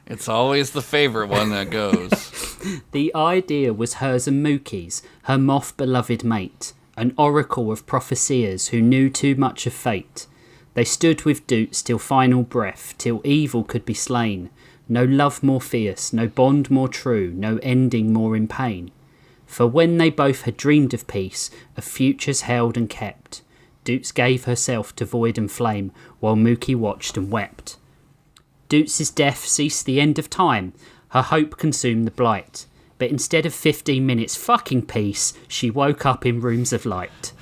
It's always the favourite one that goes. The idea was hers and Mookie's, her moth-beloved mate, an oracle of prophecies who knew too much of fate. They stood with Doots till final breath, till evil could be slain. No love more fierce, no bond more true, no ending more in pain. For when they both had dreamed of peace, of futures held and kept, Doots gave herself to void and flame, while Mookie watched and wept. Doots' death ceased the end of time, her hope consumed the blight. But instead of 15 minutes fucking peace, she woke up in rooms of light.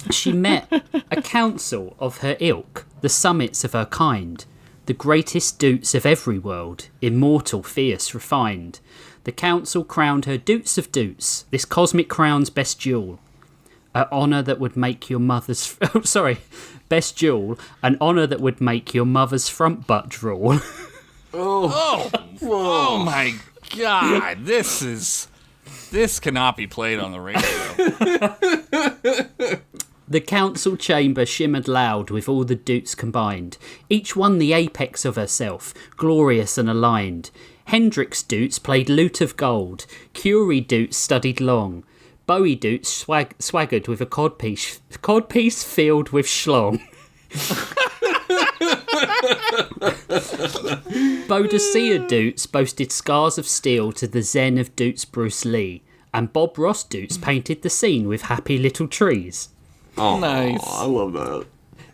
She met a council of her ilk, the summits of her kind, the greatest Doots of every world, immortal, fierce, refined. The council crowned her Doots of Doots, this cosmic crown's best jewel. An honour that would make your mother's... best jewel, an honour that would make your mother's front butt drool. Oh my God! This cannot be played on the radio. The council chamber shimmered loud with all the Doots combined, each one the apex of herself, glorious and aligned. Hendrix Doots played lute of gold, Curie Doots studied long, Bowie Doots swaggered with a codpiece filled with schlong. Bodicea Doots boasted scars of steel to the zen of Doots Bruce Lee, and Bob Ross Doots painted the scene with happy little trees. Oh, Nice. I love that.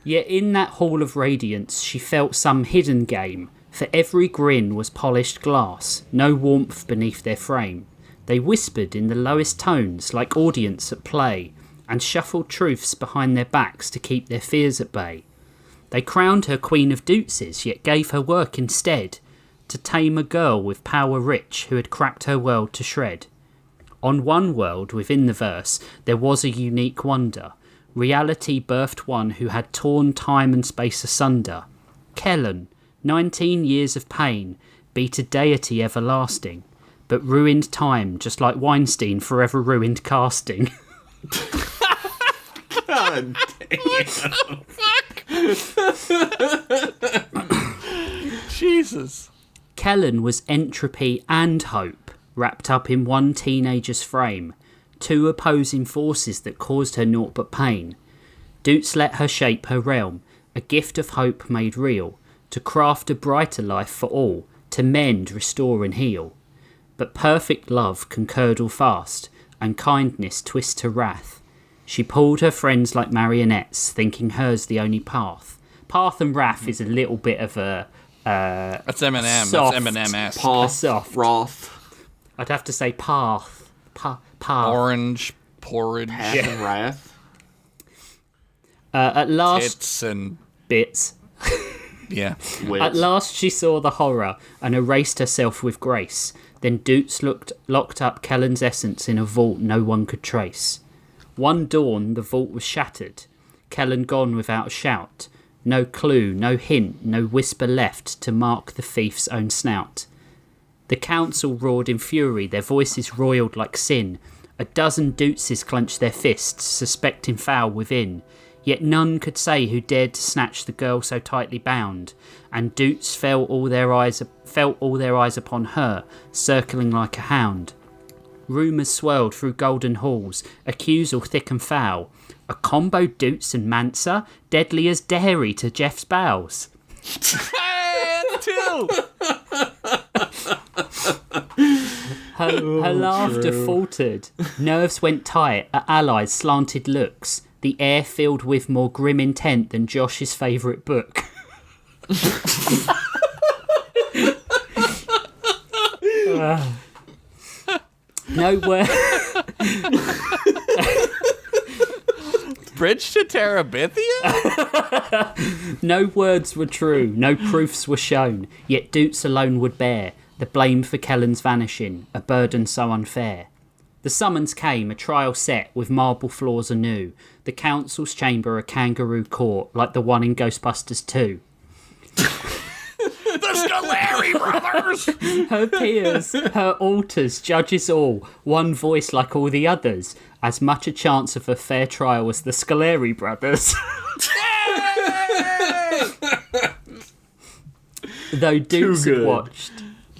Yet in that hall of radiance she felt some hidden game, for every grin was polished glass, no warmth beneath their frame. They whispered in the lowest tones like audience at play, and shuffled truths behind their backs to keep their fears at bay. They crowned her Queen of Dootses, yet gave her work instead, to tame a girl with power rich who had cracked her world to shred. On one world within the verse there was a unique wonder. Reality birthed one who had torn time and space asunder. Kellen, 19 years of pain, beat a deity everlasting. but ruined time, just like Weinstein forever ruined casting. God damn. Jesus. Kellen was entropy and hope, wrapped up in one teenager's frame, two opposing forces that caused her naught but pain. Doots let her shape her realm, a gift of hope made real, to craft a brighter life for all, to mend, restore and heal. But perfect love can curdle fast, and kindness twist to wrath. She pulled her friends like marionettes, thinking hers the only path. Path and wrath is a little bit of a... That's Eminem. soft. That's Eminem-esque. Path, soft. wrath, I'd have to say path. Path. Orange porridge. path, and wrath. At last... Tits and... Bits. Yeah. Wits. At last she saw the horror and erased herself with grace. Then Doots locked up Kellen's essence in a vault no one could trace. One dawn the vault was shattered, Kellen gone without a shout. No clue, no hint, no whisper left to mark the thief's own snout. The council roared in fury, their voices roiled like sin. A dozen Dootses clenched their fists, suspecting foul within. Yet none could say who dared to snatch the girl so tightly bound, and Doots felt all their eyes upon her, circling like a hound. Rumours swirled through golden halls, accusal thick and foul. A combo Doots and Mansa, deadly as dairy to Jeff's bowels. Hey, that's two! Her laughter faltered, nerves went tight at allies' slanted looks. The air filled with more grim intent than Josh's favourite book. No word. Bridge to Terabithia? No words were true, no proofs were shown, yet Doots alone would bear the blame for Kellen's vanishing, a burden so unfair. The summons came, a trial set with marble floors anew, the council's chamber a kangaroo court like the one in Ghostbusters 2. The Scoleri brothers! Her peers, her alters, judges all, one voice like all the others, as much a chance of a fair trial as the Scoleri brothers. Though Doots had watched,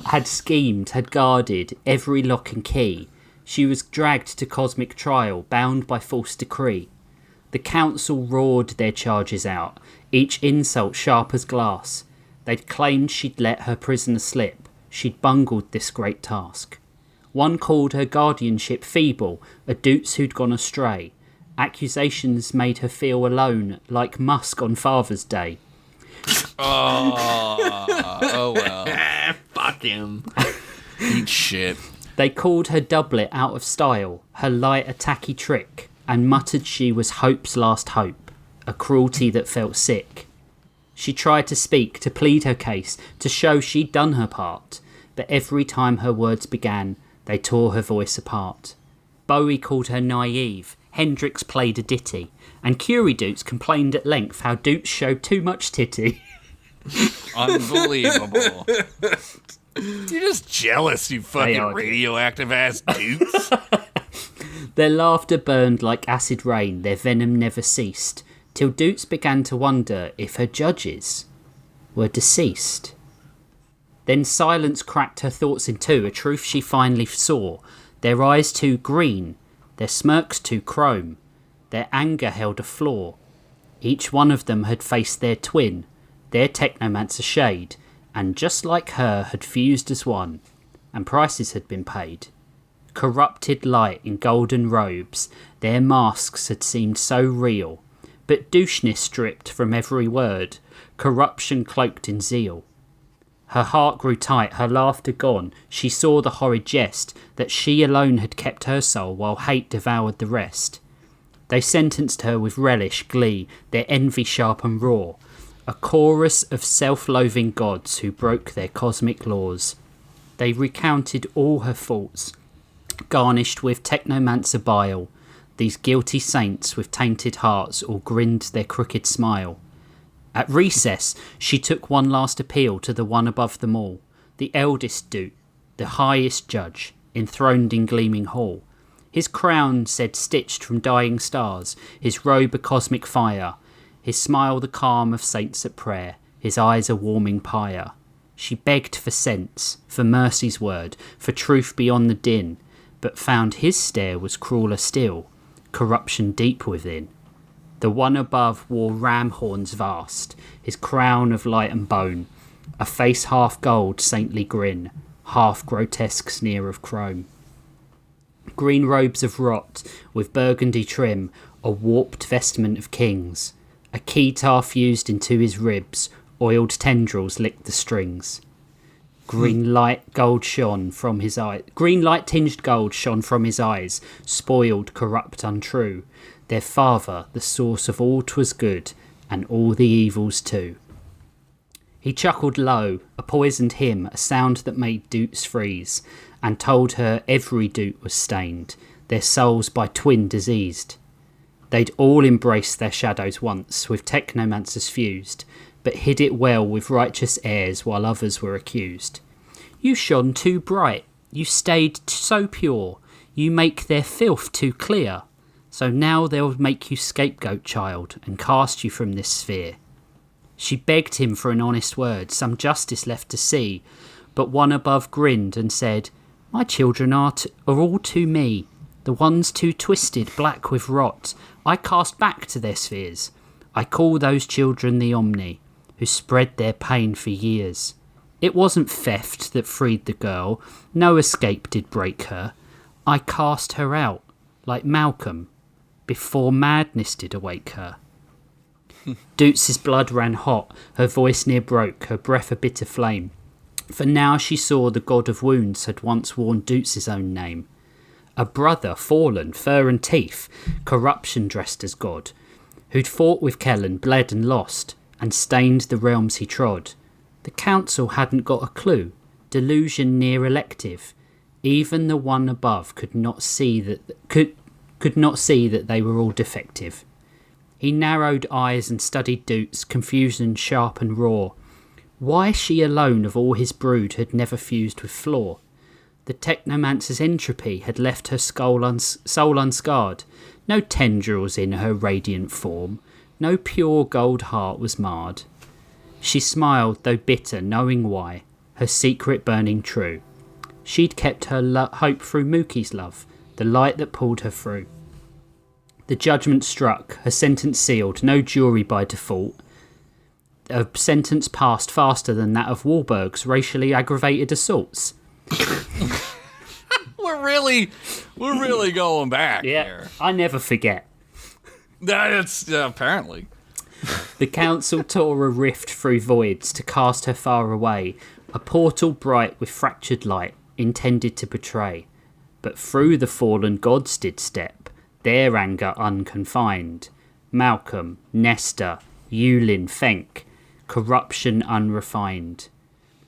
had schemed, had guarded every lock and key, she was dragged to cosmic trial, bound by false decree. The council roared their charges out, each insult sharp as glass. They'd claimed she'd let her prisoner slip, she'd bungled this great task. One called her guardianship feeble, a Doots who'd gone astray. Accusations made her feel alone, like Musk on Father's Day. Oh well. Fuck him. Eat shit. They called her doublet out of style, her light a tacky trick, and muttered she was hope's last hope, a cruelty that felt sick. She tried to speak, to plead her case, to show she'd done her part, but every time her words began, they tore her voice apart. Bowie called her naive, Hendrix played a ditty, and Curie Doots complained at length how Doots showed too much titty. Unbelievable. You're just jealous, you fucking radioactive ass dudes. Their laughter burned like acid rain, their venom never ceased, till Doots began to wonder if her judges were deceased. Then silence cracked her thoughts in two, a truth she finally saw. Their eyes too green, their smirks too chrome, their anger held a flaw. Each one of them had faced their twin, their technomancer shade, and just like her had fused as one, and prices had been paid. Corrupted light in golden robes, their masks had seemed so real, but doucheness stripped from every word, corruption cloaked in zeal. Her heart grew tight, her laughter gone, she saw the horrid jest, that she alone had kept her soul while hate devoured the rest. They sentenced her with relish, glee, their envy sharp and raw, a chorus of self-loathing gods who broke their cosmic laws. They recounted all her faults, garnished with technomancer bile. These guilty saints with tainted hearts all grinned their crooked smile. At recess, she took one last appeal to the one above them all, the eldest Doot, the highest judge, enthroned in gleaming hall. His crown said stitched from dying stars, his robe a cosmic fire, his smile the calm of saints at prayer, his eyes a warming pyre. She begged for sense, for mercy's word, for truth beyond the din, but found his stare was crueler still, corruption deep within. The one above wore ram horns vast, his crown of light and bone, a face half gold, saintly grin, half grotesque sneer of chrome. Green robes of rot, with burgundy trim, a warped vestment of kings, a keytar fused into his ribs, oiled tendrils licked the strings. Green light tinged gold shone from his eyes, spoiled, corrupt, untrue. Their father, the source of all 'twas good, and all the evils too. He chuckled low, a poisoned hymn, a sound that made Doots freeze, and told her every Doot was stained, their souls by twin diseased. They'd all embraced their shadows once, with technomancers fused, but hid it well with righteous airs while others were accused. You shone too bright, you stayed so pure, you make their filth too clear, so now they'll make you scapegoat, child, and cast you from this sphere. She begged him for an honest word, some justice left to see, but one above grinned and said, my children are all to me, the ones too twisted, black with rot, I cast back to their spheres. I call those children the Omni, who spread their pain for years. It wasn't theft that freed the girl, no escape did break her. I cast her out, like Malcolm, before madness did awake her. Doots's blood ran hot, her voice near broke, her breath a bitter flame. For now she saw the god of wounds had once worn Doots's own name. A brother fallen, fur and teeth, corruption dressed as god, who'd fought with Kellen, bled and lost, and stained the realms he trod. The council hadn't got a clue, delusion near elective. Even the one above could not see that they were all defective. He narrowed eyes and studied Doots, confusion sharp and raw. Why she alone of all his brood had never fused with flaw? The technomancer's entropy had left her soul unscarred. No tendrils in her radiant form, no pure gold heart was marred. She smiled, though bitter, knowing why, her secret burning true. She'd kept her hope through Mookie's love, the light that pulled her through. The judgment struck, her sentence sealed, no jury by default. A sentence passed faster than that of Wahlberg's racially aggravated assaults. We're really going back here. I never forget. That's apparently. The council tore a rift through voids to cast her far away, a portal bright with fractured light, intended to betray. But through the fallen gods did step, their anger unconfined. Malcolm, Nestor, Yulin, Fenk, corruption unrefined.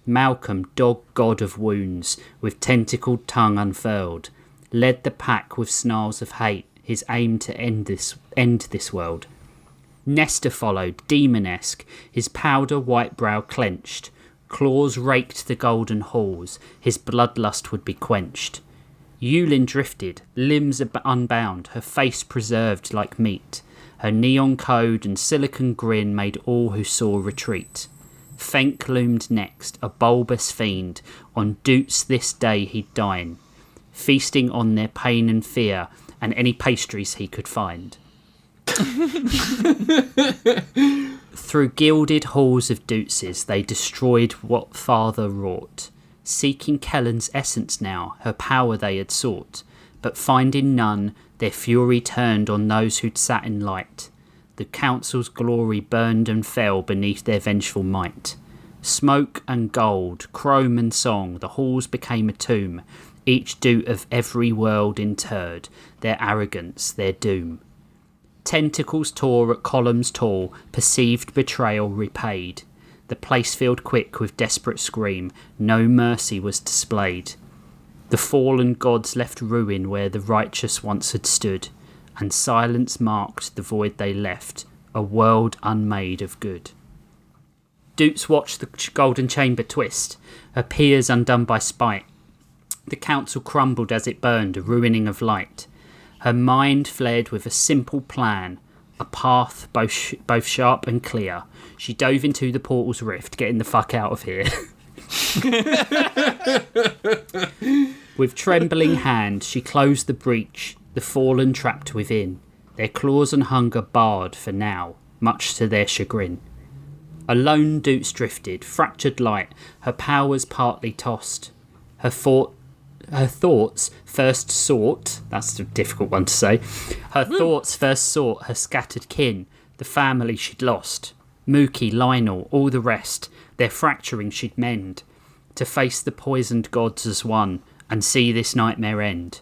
Malcolm, dog god of wounds, with tentacled tongue unfurled, led the pack with snarls of hate, his aim to end this world. Nestor followed, demonesque, his powder white brow clenched, claws raked the golden halls, his bloodlust would be quenched. Yulin drifted, limbs unbound, her face preserved like meat. Her neon code and silicon grin made all who saw retreat. Fenk loomed next, a bulbous fiend, on Doots this day he'd dine, feasting on their pain and fear, and any pastries he could find. Through gilded halls of Doots's they destroyed what father wrought, seeking Kellen's essence now, her power they had sought, but finding none, their fury turned on those who'd sat in light. The council's glory burned and fell beneath their vengeful might. Smoke and gold, chrome and song, the halls became a tomb, each Doot of every world interred, their arrogance, their doom. Tentacles tore at columns tall, perceived betrayal repaid. The place filled quick with desperate scream, no mercy was displayed. The fallen gods left ruin where the righteous once had stood, and silence marked the void they left, a world unmade of good. Doots watched the golden chamber twist, her peers undone by spite. The council crumbled as it burned, a ruining of light. Her mind flared with a simple plan, a path both sharp and clear. She dove into the portal's rift, getting the fuck out of here. With trembling hand, she closed the breach, the fallen trapped within. Their claws and hunger barred for now, much to their chagrin. Alone Doots drifted, fractured light, her powers partly tossed. Her thoughts first sought, that's a difficult one to say, her thoughts first sought her scattered kin, the family she'd lost. Mookie, Lionel, all the rest, their fracturing she'd mend, to face the poisoned gods as one, and see this nightmare end.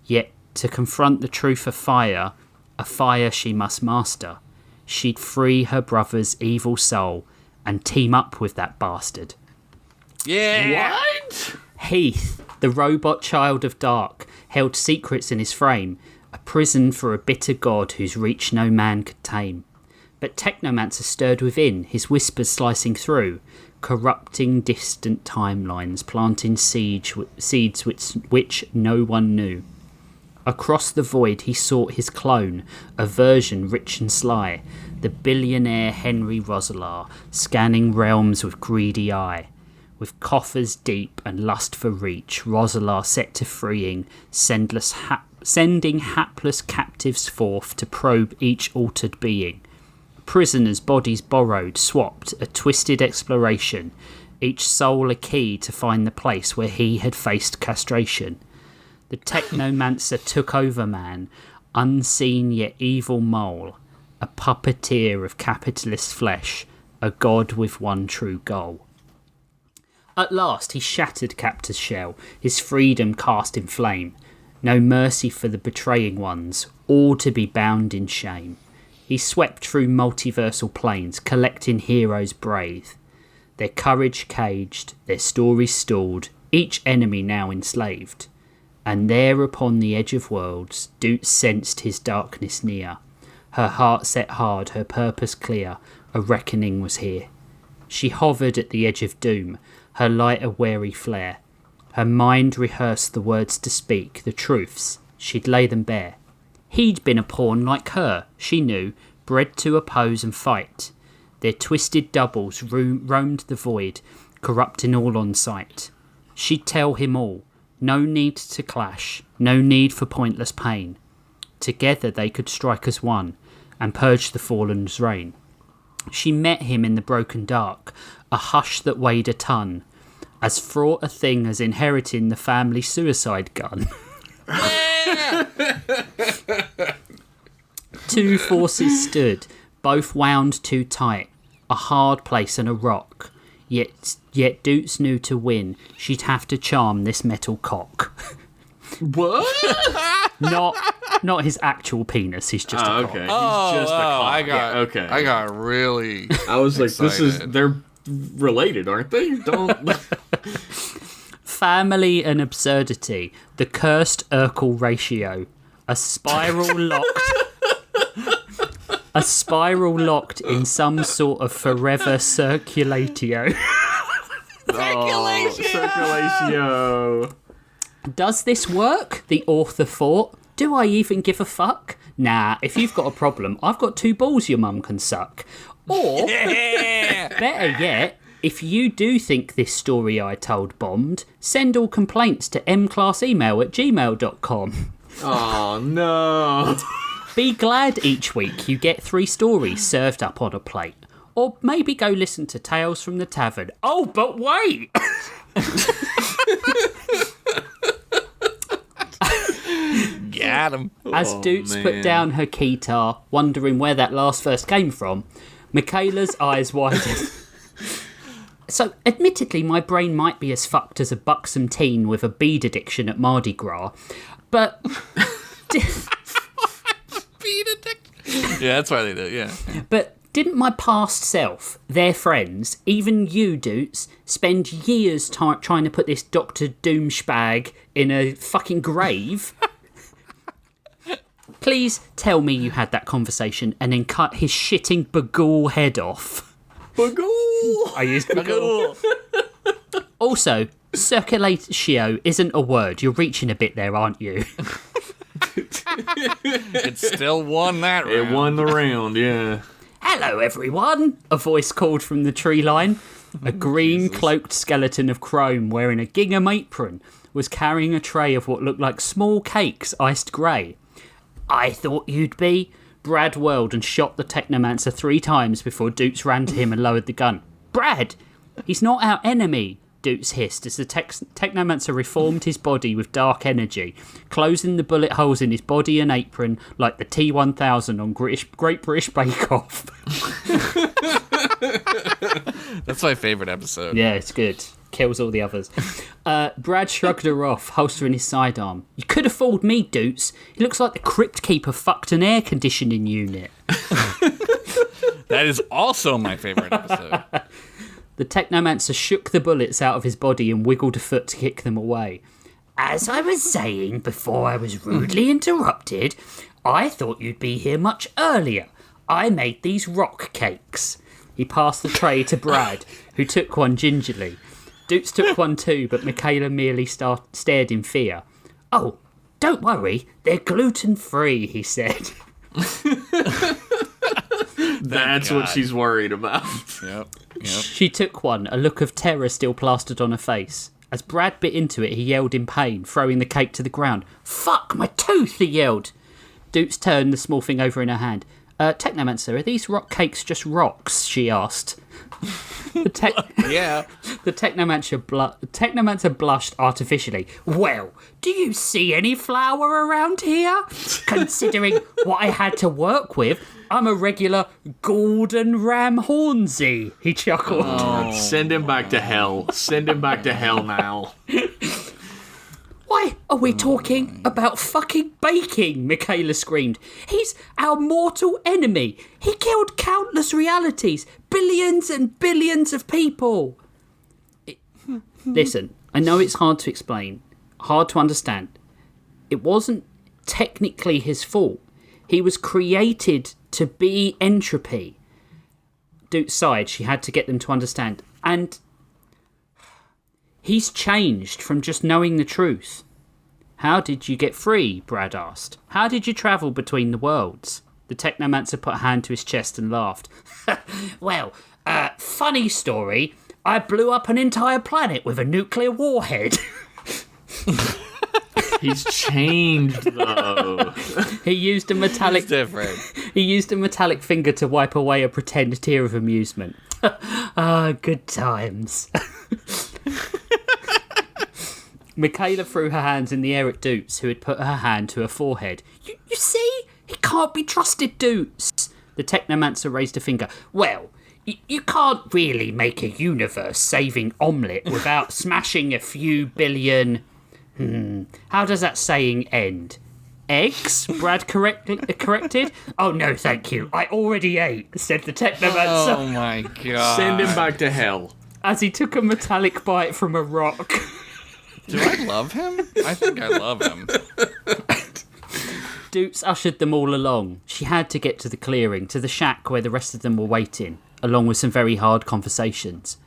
Yet, to confront the truth of fire, a fire she must master, she'd free her brother's evil soul, and team up with that bastard. Yeah! What? Heath, the robot child of dark, held secrets in his frame, a prison for a bitter god whose reach no man could tame. But Technomancer stirred within, his whispers slicing through, corrupting distant timelines, planting seeds which no one knew. Across the void he sought his clone, a version rich and sly, the billionaire Henry Roselar, scanning realms with greedy eye. With coffers deep and lust for reach, Roselar set to freeing, sending hapless captives forth to probe each altered being. Prisoners' bodies borrowed, swapped, a twisted exploration, each soul a key to find the place where he had faced castration. The Technomancer took over man, unseen yet evil mole, a puppeteer of capitalist flesh, a god with one true goal. At last he shattered Captor's shell, his freedom cast in flame. No mercy for the betraying ones, all to be bound in shame. He swept through multiversal planes, collecting heroes brave. Their courage caged, their stories stalled, each enemy now enslaved. And there upon the edge of worlds, Doots sensed his darkness near. Her heart set hard, her purpose clear, a reckoning was here. She hovered at the edge of doom, her light a wary flare. Her mind rehearsed the words to speak, the truths, she'd lay them bare. He'd been a pawn like her, she knew, bred to oppose and fight. Their twisted doubles roamed the void, corrupting all on sight. She'd tell him all, no need to clash, no need for pointless pain. Together they could strike as one, and purge the fallen's reign. She met him in the broken dark, a hush that weighed a ton, as fraught a thing as inheriting the family suicide gun. Two forces stood, both wound too tight, a hard place and a rock. Yet Doots knew to win, she'd have to charm this metal cock. What? Not his actual penis. He's just a cock. Okay. He's just a cock. I got really. I was like, excited. they're related, aren't they? Don't. Family and absurdity. The cursed Urkel ratio. A spiral locked in some sort of forever circulatio. Circulatio. Does this work? The author thought. Do I even give a fuck? Nah, if you've got a problem, I've got 2 balls your mum can suck. Or, better yet, if you do think this story I told bombed, send all complaints to mclassemail@gmail.com. Oh, no. Be glad each week you get 3 stories served up on a plate. Or maybe go listen to Tales from the Tavern. Oh, but wait! Got him. As Doots put down her keytar, wondering where that last verse came from, Michaela's eyes widened. So, admittedly, my brain might be as fucked as a buxom teen with a bead addiction at Mardi Gras, but... Bead addiction? Yeah, that's why they do, yeah. But didn't my past self, their friends, even you, Doots, spend years trying to put this Dr. Doomspag in a fucking grave? Please tell me you had that conversation and then cut his shitting Bagul head off. Bagul! I used Bagul. Also, Circulatio isn't a word. You're reaching a bit there, aren't you? It still won that round. It won the round, yeah. Hello, everyone, a voice called from the tree line. A green cloaked skeleton of chrome wearing a gingham apron was carrying a tray of what looked like small cakes iced grey. I thought you'd be. Brad whirled and shot the Technomancer 3 times before Doots ran to him and lowered the gun. Brad! He's not our enemy, Doots hissed as the Technomancer reformed his body with dark energy, closing the bullet holes in his body and apron like the T-1000 on Great British Bake Off. That's my favourite episode. Yeah, it's good. Kills all the others. Brad shrugged her off, holstering his sidearm. You could have fooled me, Doots. He looks like the Crypt Keeper fucked an air conditioning unit. That is also my favourite episode. The Technomancer shook the bullets out of his body and wiggled a foot to kick them away. As I was saying before I was rudely interrupted, I thought you'd be here much earlier. I made these rock cakes. He passed the tray to Brad, who took one gingerly. Doots took one too, but Michaela merely stared in fear. Oh, don't worry, they're gluten-free, he said. That's what she's worried about. Yep. She took one, a look of terror still plastered on her face. As Brad bit into it, he yelled in pain, throwing the cake to the ground. Fuck, my tooth, he yelled. Doots turned the small thing over in her hand. Technomancer, are these rock cakes just rocks? She asked. Yeah. The Technomancer blushed artificially. Well, do you see any flour around here? Considering what I had to work with, I'm a regular Gordon Ram Hornsey, he chuckled. Oh. Send him back to hell. Send him back to hell now. Why are we talking about fucking baking? Michaela screamed. He's our mortal enemy. He killed countless realities, billions and billions of people. Listen, I know it's hard to explain, hard to understand. It wasn't technically his fault. He was created to be entropy. Doots sighed. She had to get them to understand. And he's changed from just knowing the truth. How did you get free? Brad asked. How did you travel between the worlds? The Technomancer put a hand to his chest and laughed. Well, funny story. I blew up an entire planet with a nuclear warhead. He's changed, though. He used a metallic... It's different. He used a metallic finger to wipe away a pretend tear of amusement. Good times. Michaela threw her hands in the air at Doots, who had put her hand to her forehead. You see? He can't be trusted, Doots. The Technomancer raised a finger. Well, you can't really make a universe-saving omelette without smashing a few billion... How does that saying end? Eggs? Brad corrected. Oh, no, thank you. I already ate, said the Technomancer. Oh, my God. Send him back to hell. As he took a metallic bite from a rock. Do I love him? I think I love him. Doots ushered them all along. She had to get to the clearing, to the shack where the rest of them were waiting, along with some very hard conversations.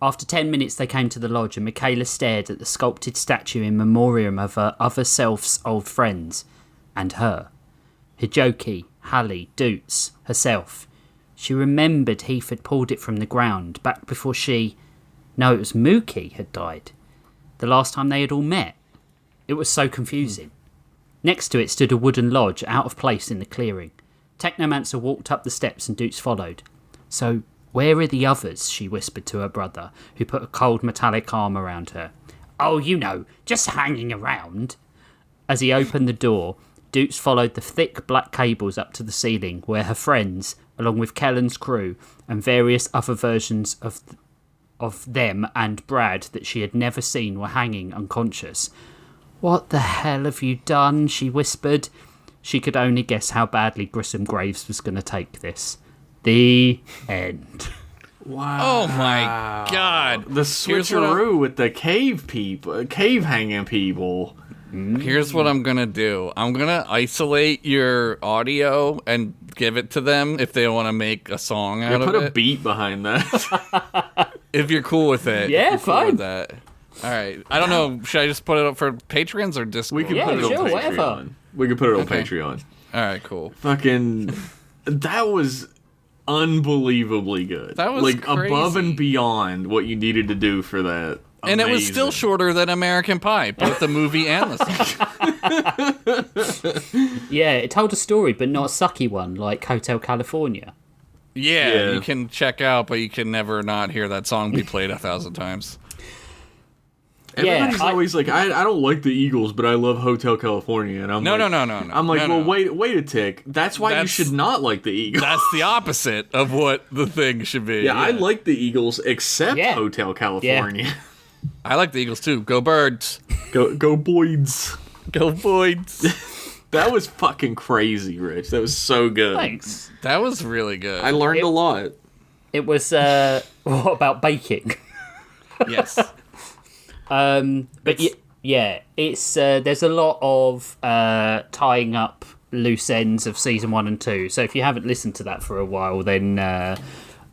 After 10 minutes they came to the lodge and Michaela stared at the sculpted statue in memoriam of her other self's old friends. And her. Hijoki, Hallie, Doots, herself. She remembered Heath had pulled it from the ground back before she... No, it was Mookie had died. The last time they had all met. It was so confusing. Next to it stood a wooden lodge, out of place in the clearing. Technomancer walked up the steps and Doots followed. So, where are the others? She whispered to her brother, who put a cold metallic arm around her. Oh, you know, just hanging around. As he opened the door, Doots followed the thick black cables up to the ceiling, where her friends, along with Kellen's crew, and various other versions of them and Brad that she had never seen were hanging unconscious. What the hell have you done? She whispered. She could only guess how badly Grissom Graves was going to take this. The end. Wow. Oh my God. The switcheroo with the cave people, cave hanging people. Here's what I'm gonna do. I'm gonna isolate your audio and give it to them if they want to make a song out of it. Put a beat behind that. If you're cool with it. Yeah, if you're cool fine. with that. All right. I don't know. Should I just put it up for patrons or Discord? We can Yeah, put it on sure, Patreon. whatever. We can put it on Okay. Patreon. All right, cool. Fucking, that was unbelievably good. That was like crazy. above and beyond what you needed to do for that. And it was still Amazing. shorter than American Pie, both the movie and the song. Yeah, it told a story, but not a sucky one like Hotel California. Yeah, you can check out, but you can never not hear that song be played 1,000 times. Everybody's always like, I don't like the Eagles, but I love Hotel California. And I'm No. I'm like, No, well, no. wait a tick. That's why you should not like the Eagles. That's the opposite of what the thing should be. Yeah, I like the Eagles except Hotel California. I like the Eagles too. Go Birds. Go Boyds. Go Boyds. That was fucking crazy, Rich. That was so good. Thanks. That was really good. I learned a lot. It was, what about baking? Yes. But yeah, it's there's a lot of tying up loose ends of season 1 and 2. So if you haven't listened to that for a while, then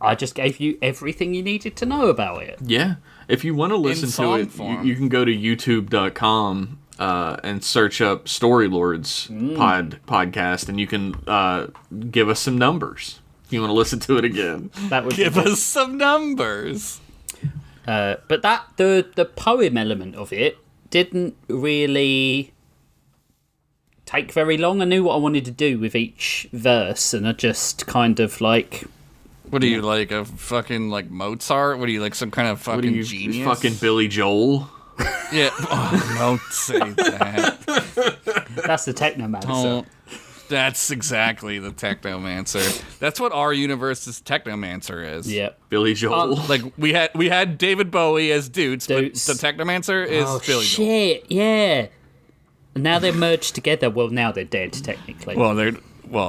I just gave you everything you needed to know about it. Yeah. If you want to listen to song it, form. you can go to youtube.com and search up Storylords podcast, and you can give us some numbers if you want to listen to it again. That would Give us some numbers. but that the poem element of it didn't really take very long. I knew what I wanted to do with each verse, and I just kind of like. What are you, like a fucking like Mozart? What are you, like some kind of What are fucking you, genius? fucking Billy Joel? Yeah. Oh, don't say that. That's the Technomancer. Don't. That's exactly the Technomancer. That's what our universe's Technomancer is. Yeah. Billy Joel. Like we had David Bowie as Doots, but Doots. the Technomancer is Oh Billy Joel. shit! Yeah. And now they're merged together. Well, now they're dead technically.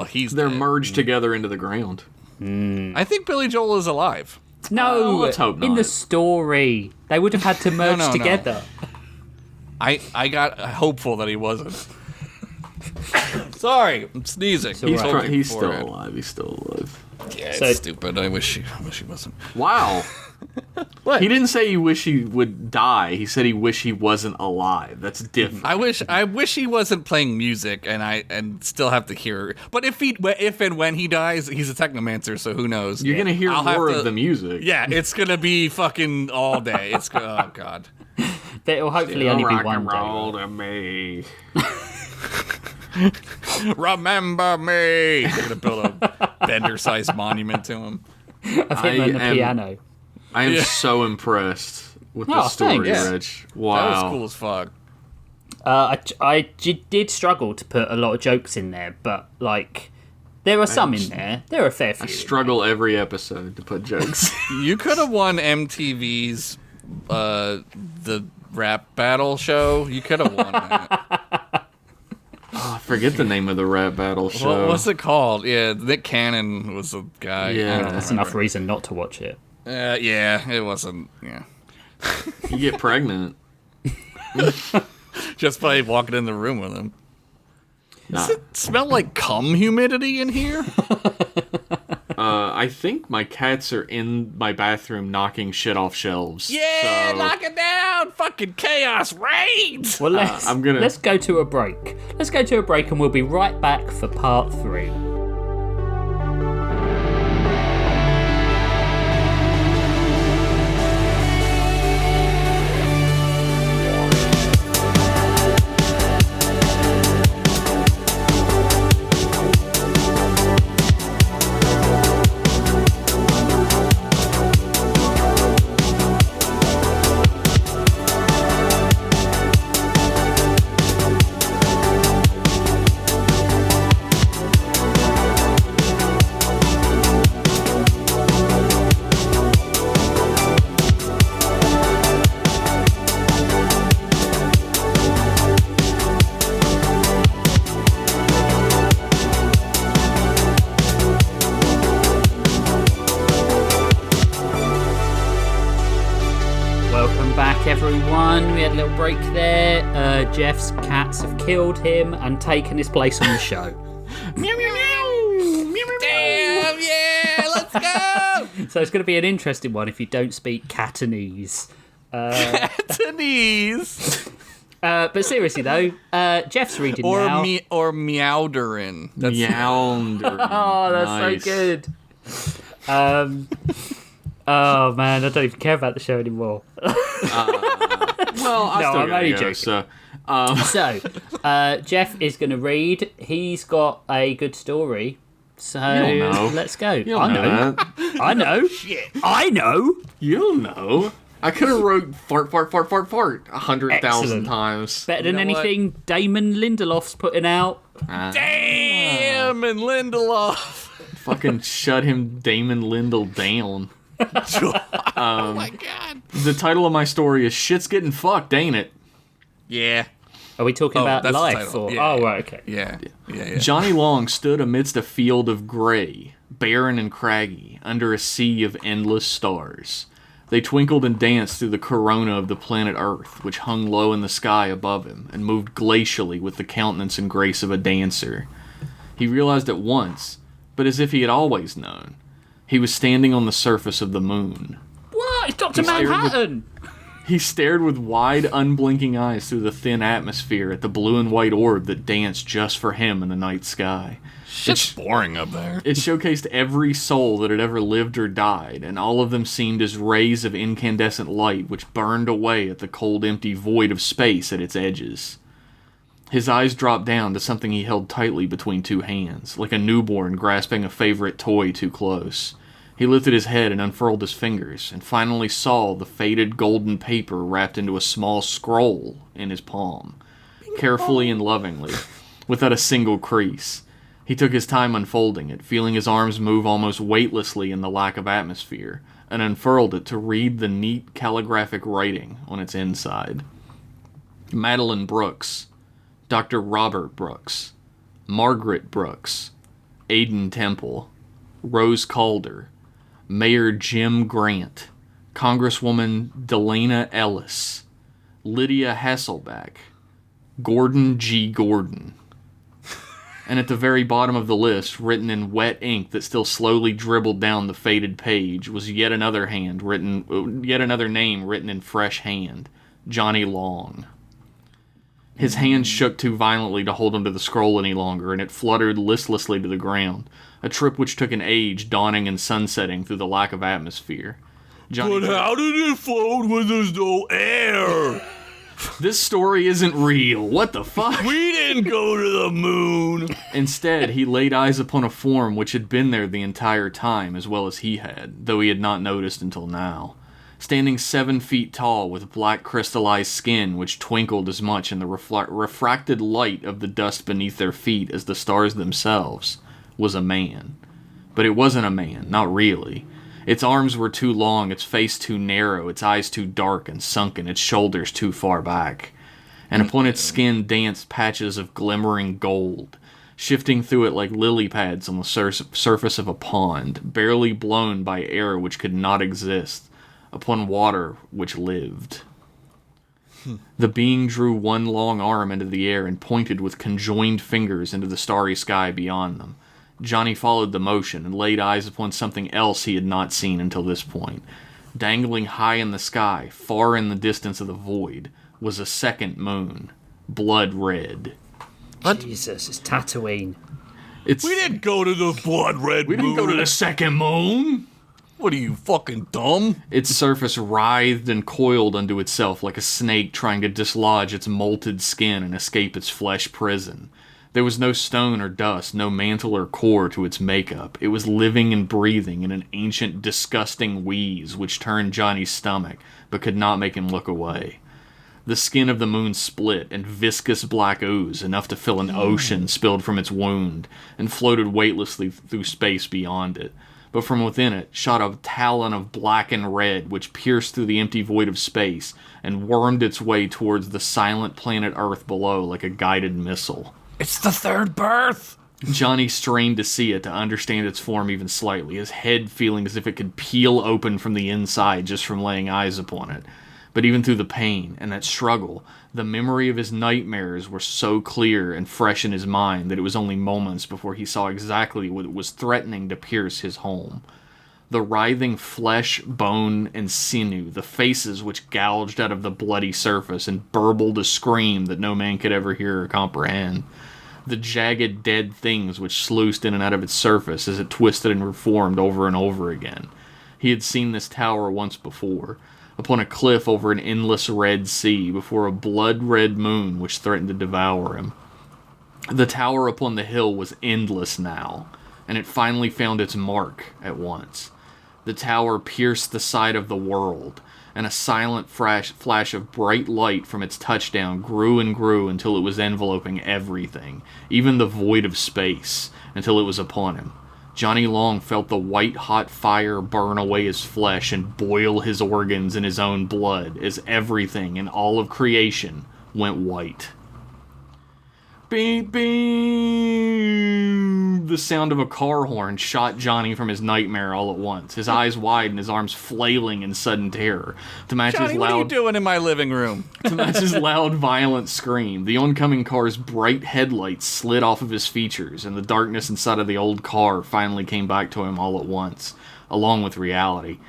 He's They're dead. merged together into the ground. I think Billy Joel is alive. no, let's hope in the not. story they would have had to merge no. together. I got hopeful that he wasn't. Sorry, I'm sneezing. He's, alright. he's still alive. He's still alive. Yeah, So- it's stupid. I wish he wasn't. Wow. What? He didn't say he wish he would die. He said he wish he wasn't alive. That's different. I wish he wasn't playing music and still have to hear. But if and when he dies, he's a Technomancer, so who knows? You're gonna hear I'll have more to- of the music. Yeah, it's gonna be fucking all day. It's oh god. But it'll hopefully only be Rock one and day. roll to me. Remember me. They're gonna build a Bender-sized monument to him. Of him and the piano. I am Yeah. so impressed with Oh, the story, thanks. Rich. That Wow. was cool as fuck. I did struggle to put a lot of jokes in there, but like there are some in there. There are a fair few. I struggle every episode to put jokes. You could have won MTV's the rap battle show. You could have won that. I forget the name of the rap battle show. What was it called? Yeah, Nick Cannon was the guy. Yeah. I don't That's remember. enough reason not to watch it. Yeah, it wasn't. Yeah, You get pregnant. just by walking in the room with him. Nah. Does it smell like cum humidity in here? I think my cats are in my bathroom knocking shit off shelves. Yeah, so knock it down! Fucking chaos reigns! Well, let's go to a break. Let's go to a break, and we'll be right back for part 3. Welcome back, everyone. We had a little break there. Jeff's cats have killed him and taken his place on the show. Meow, meow, meow. Damn, yeah, let's go! So it's going to be an interesting one if you don't speak Catanese. Cantonese. But seriously though, Jeff's reading now. Or Meowderin. Meowderin. Oh, that's Nice. so good. Oh man, I don't even care about the show anymore. Well, I No, still I'm gotta only go, joking. so, So, Jeff is going to read. He's got a good story. So don't know. let's go. you don't know that. I know. I know. You don't know. I could have wrote fart 100,000 Excellent. times. Better than know what? anything Damon Lindelof's putting out. Damn, and Lindelof. Fucking shut him, Damon Lindell, down. Oh my god. The title of my story is Shit's Getting Fucked, ain't it? Yeah. Are we talking about that's the life? title. Or... Yeah, Oh, yeah. right, okay. Yeah. Johnny Long stood amidst a field of gray, barren and craggy, under a sea of endless stars. They twinkled and danced through the corona of the planet Earth, which hung low in the sky above him, and moved glacially with the countenance and grace of a dancer. He realized at once, but as if he had always known, he was standing on the surface of the moon. What? It's Dr. He stared with- Manhattan! He stared with wide, unblinking eyes through the thin atmosphere at the blue and white orb that danced just for him in the night sky. Shit's boring up there. It showcased every soul that had ever lived or died, and all of them seemed as rays of incandescent light which burned away at the cold, empty void of space at its edges. His eyes dropped down to something he held tightly between two hands, like a newborn grasping a favorite toy too close. He lifted his head and unfurled his fingers, and finally saw the faded golden paper wrapped into a small scroll in his palm, carefully and lovingly, without a single crease. He took his time unfolding it, feeling his arms move almost weightlessly in the lack of atmosphere, and unfurled it to read the neat calligraphic writing on its inside. Madeline Brooks, Dr. Robert Brooks, Margaret Brooks, Aidan Temple, Rose Calder, Mayor Jim Grant, Congresswoman Delana Ellis, Lydia Hasselbeck, Gordon G. Gordon. And at the very bottom of the list, written in wet ink that still slowly dribbled down the faded page, was yet another name written in fresh hand, Johnny Long. His hands shook too violently to hold onto the scroll any longer, and it fluttered listlessly to the ground, a trip which took an age dawning and sunsetting through the lack of atmosphere. Johnny, But how did it float when there's no air? this story isn't real. What the fuck? We didn't go to the moon. Instead, he laid eyes upon a form which had been there the entire time, as well as he had, though he had not noticed until now. Standing 7 feet tall, with black crystallized skin which twinkled as much in the refracted light of the dust beneath their feet as the stars themselves, was a man. But it wasn't a man, not really. Its arms were too long, its face too narrow, its eyes too dark and sunken, its shoulders too far back. And upon its skin danced patches of glimmering gold, shifting through it like lily pads on the surface of a pond, barely blown by air which could not exist, upon water which lived. The being drew one long arm into the air and pointed with conjoined fingers into the starry sky beyond them. Johnny followed the motion and laid eyes upon something else he had not seen until this point. Dangling high in the sky, far in the distance of the void, was a second moon, blood red. Jesus, it's Tatooine. We didn't go to the blood red moon. We didn't go to the second moon. What are you, fucking dumb? Its surface writhed and coiled unto itself like a snake trying to dislodge its molted skin and escape its flesh prison. There was no stone or dust, no mantle or core to its makeup. It was living and breathing in an ancient, disgusting wheeze which turned Johnny's stomach, but could not make him look away. The skin of the moon split, and viscous black ooze, enough to fill an ocean, spilled from its wound, and floated weightlessly through space beyond it. But from within it shot a talon of black and red, which pierced through the empty void of space, and wormed its way towards the silent planet Earth below like a guided missile. It's the third birth. Johnny strained to see it, to understand its form even slightly, his head feeling as if it could peel open from the inside just from laying eyes upon it. But even through the pain and that struggle, the memory of his nightmares were so clear and fresh in his mind that it was only moments before he saw exactly what was threatening to pierce his home. The writhing flesh, bone, and sinew, the faces which gouged out of the bloody surface and burbled a scream that no man could ever hear or comprehend. The jagged, dead things which sluiced in and out of its surface as it twisted and reformed over and over again. He had seen this tower once before, upon a cliff over an endless red sea, before a blood-red moon which threatened to devour him. The tower upon the hill was endless now, and it finally found its mark at once. The tower pierced the side of the world, and a silent flash of bright light from its touchdown grew and grew until it was enveloping everything, even the void of space, until it was upon him. Johnny Long felt the white-hot fire burn away his flesh and boil his organs in his own blood as everything in all of creation went white. Beep, beep. The sound of a car horn shot Johnny from his nightmare all at once, his eyes wide and his arms flailing in sudden terror. To match Johnny, his what are you loud, doing in my living room? to match his loud, violent scream, the oncoming car's bright headlights slid off of his features, and the darkness inside of the old car finally came back to him all at once, along with reality.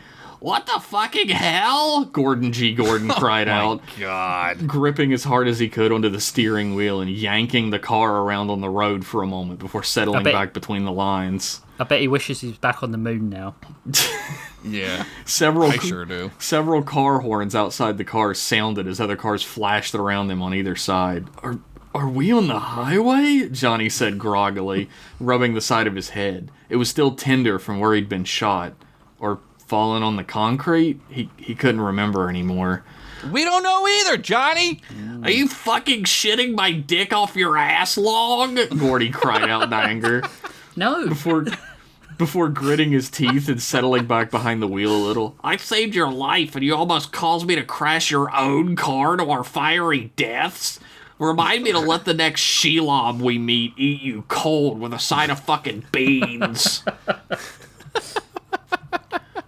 What the fucking hell? Gordon G. Gordon cried out, God. gripping as hard as he could onto the steering wheel and yanking the car around on the road for a moment before settling back between the lines. I bet he wishes he was back on the moon now. Yeah, I sure do. Several car horns outside the car sounded as other cars flashed around them on either side. Are we on the highway? Johnny said groggily, rubbing the side of his head. It was still tender from where he'd been shot. Or fallen on the concrete? He couldn't remember anymore. We don't know either, Johnny. Are you fucking shitting my dick off your ass, Long? Gordy cried out in anger. No. Before gritting his teeth and settling back behind the wheel a little. I saved your life and you almost caused me to crash your own car to our fiery deaths? Remind me to let the next Shelob we meet eat you cold with a side of fucking beans.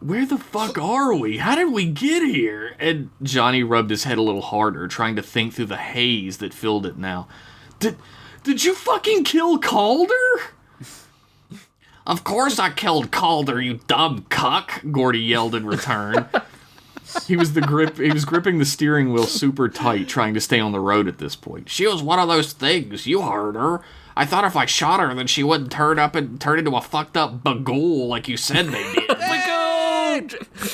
Where the fuck are we? How did we get here? And Johnny rubbed his head a little harder, trying to think through the haze that filled it now. Did you fucking kill Calder? Of course I killed Calder, you dumb cuck, Gordy yelled in return. He was gripping the steering wheel super tight, trying to stay on the road at this point. She was one of those things. You heard her. I thought if I shot her, then she wouldn't turn into a fucked up bagool like you said they did.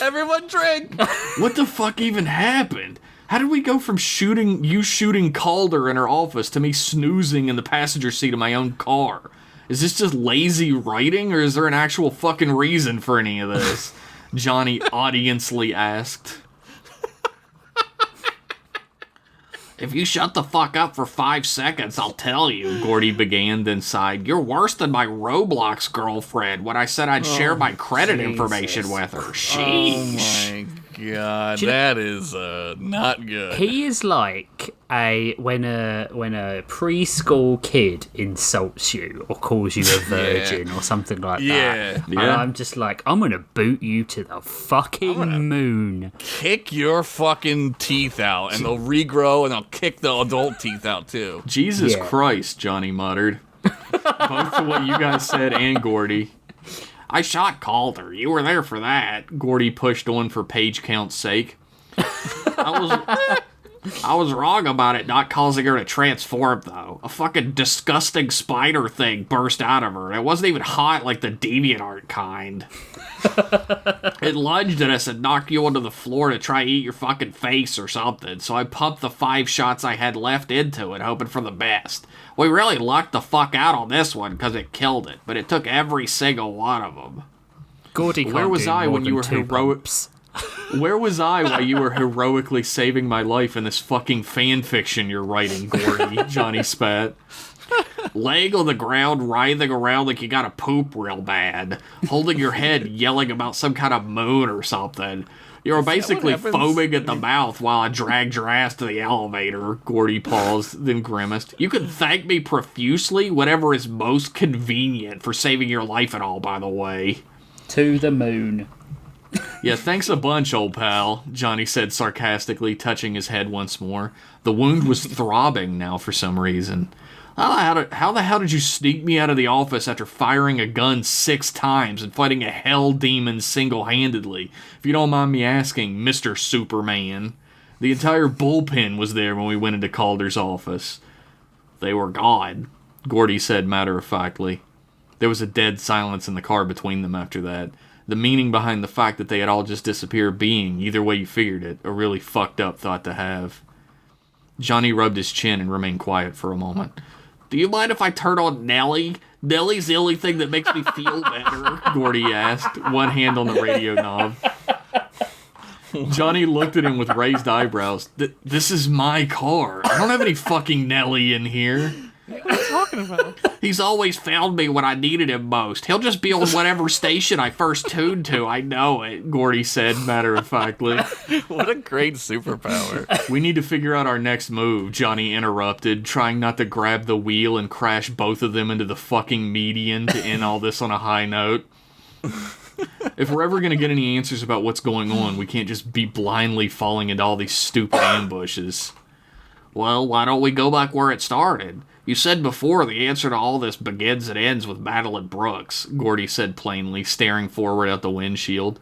Everyone drink. What the fuck even happened? How did we go from shooting Calder in her office to me snoozing in the passenger seat of my own car? Is this just lazy writing, or is there an actual fucking reason for any of this? Johnny audiencely asked. If you shut the fuck up for 5 seconds, I'll tell you, Gordy began, then sighed. You're worse than my Roblox girlfriend when I said I'd share my credit information with her. Sheesh. Oh my God, that is not good. He is like when a preschool kid insults you or calls you a virgin or something like that. And I'm just like, I'm gonna boot you to the fucking moon. Kick your fucking teeth out, and they'll regrow, and they'll kick the adult teeth out too. Jesus Christ, Johnny muttered. Both to what you guys said and Gordy. I shot Calder. You were there for that. Gordy pushed on for page count's sake. I was wrong about it not causing her to transform, though. A fucking disgusting spider thing burst out of her. It wasn't even hot like the DeviantArt kind. It lunged at us and knocked you onto the floor to try to eat your fucking face or something, so I pumped the 5 shots I had left into it, hoping for the best. We really lucked the fuck out on this one because it killed it, but it took every single one of them. Gordy, where was I when you were heroic? Where was I while you were heroically saving my life in this fucking fan fiction you're writing, Gordy? Johnny spat. Laying on the ground, writhing around like you gotta poop real bad, holding your head, yelling about some kind of moon or something. You were basically foaming at the mouth while I dragged your ass to the elevator. Gordy paused, then grimaced. You can thank me profusely, whatever is most convenient for saving your life and all, by the way. To the moon. Yeah, thanks a bunch, old pal, Johnny said sarcastically, touching his head once more. The wound was throbbing now for some reason. How the hell did you sneak me out of the office after firing a gun 6 times and fighting a hell demon single-handedly? If you don't mind me asking, Mr. Superman. The entire bullpen was there when we went into Calder's office. They were gone, Gordy said matter-of-factly. There was a dead silence in the car between them after that. The meaning behind the fact that they had all just disappeared being, either way you figured it, a really fucked up thought to have. Johnny rubbed his chin and remained quiet for a moment. Do you mind if I turn on Nellie? Nellie's the only thing that makes me feel better, Gordy asked, one hand on the radio knob. Johnny looked at him with raised eyebrows. This is my car. I don't have any fucking Nellie in here. What are you talking about? He's always found me when I needed him most. He'll just be on whatever station I first tuned to. I know it, Gordy said matter-of-factly. What a great superpower. We need to figure out our next move, Johnny interrupted, trying not to grab the wheel and crash both of them into the fucking median to end all this on a high note. If we're ever going to get any answers about what's going on, we can't just be blindly falling into all these stupid ambushes. Well, why don't we go back where it started? You said before the answer to all this begins and ends with Madeline Brooks, Gordy said plainly, staring forward out the windshield.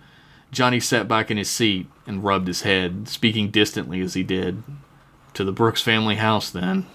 Johnny sat back in his seat and rubbed his head, speaking distantly as he did. To the Brooks family house, then.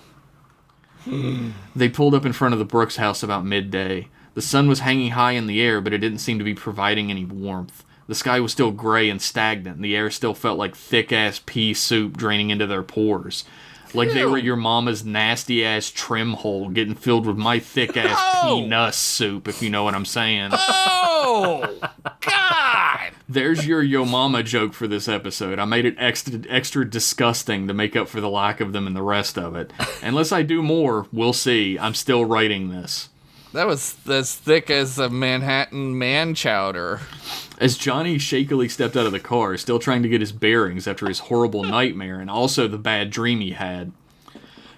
They pulled up in front of the Brooks house about midday. The sun was hanging high in the air, but it didn't seem to be providing any warmth. The sky was still gray and stagnant, and the air still felt like thick-ass pea soup draining into their pores. Like they were your mama's nasty-ass trim hole getting filled with my thick-ass peanut soup, if you know what I'm saying. Oh, God! There's your yo mama joke for this episode. I made it extra disgusting to make up for the lack of them in the rest of it. Unless I do more, we'll see. I'm still writing this. That was as thick as a Manhattan man chowder. As Johnny shakily stepped out of the car, still trying to get his bearings after his horrible nightmare and also the bad dream he had,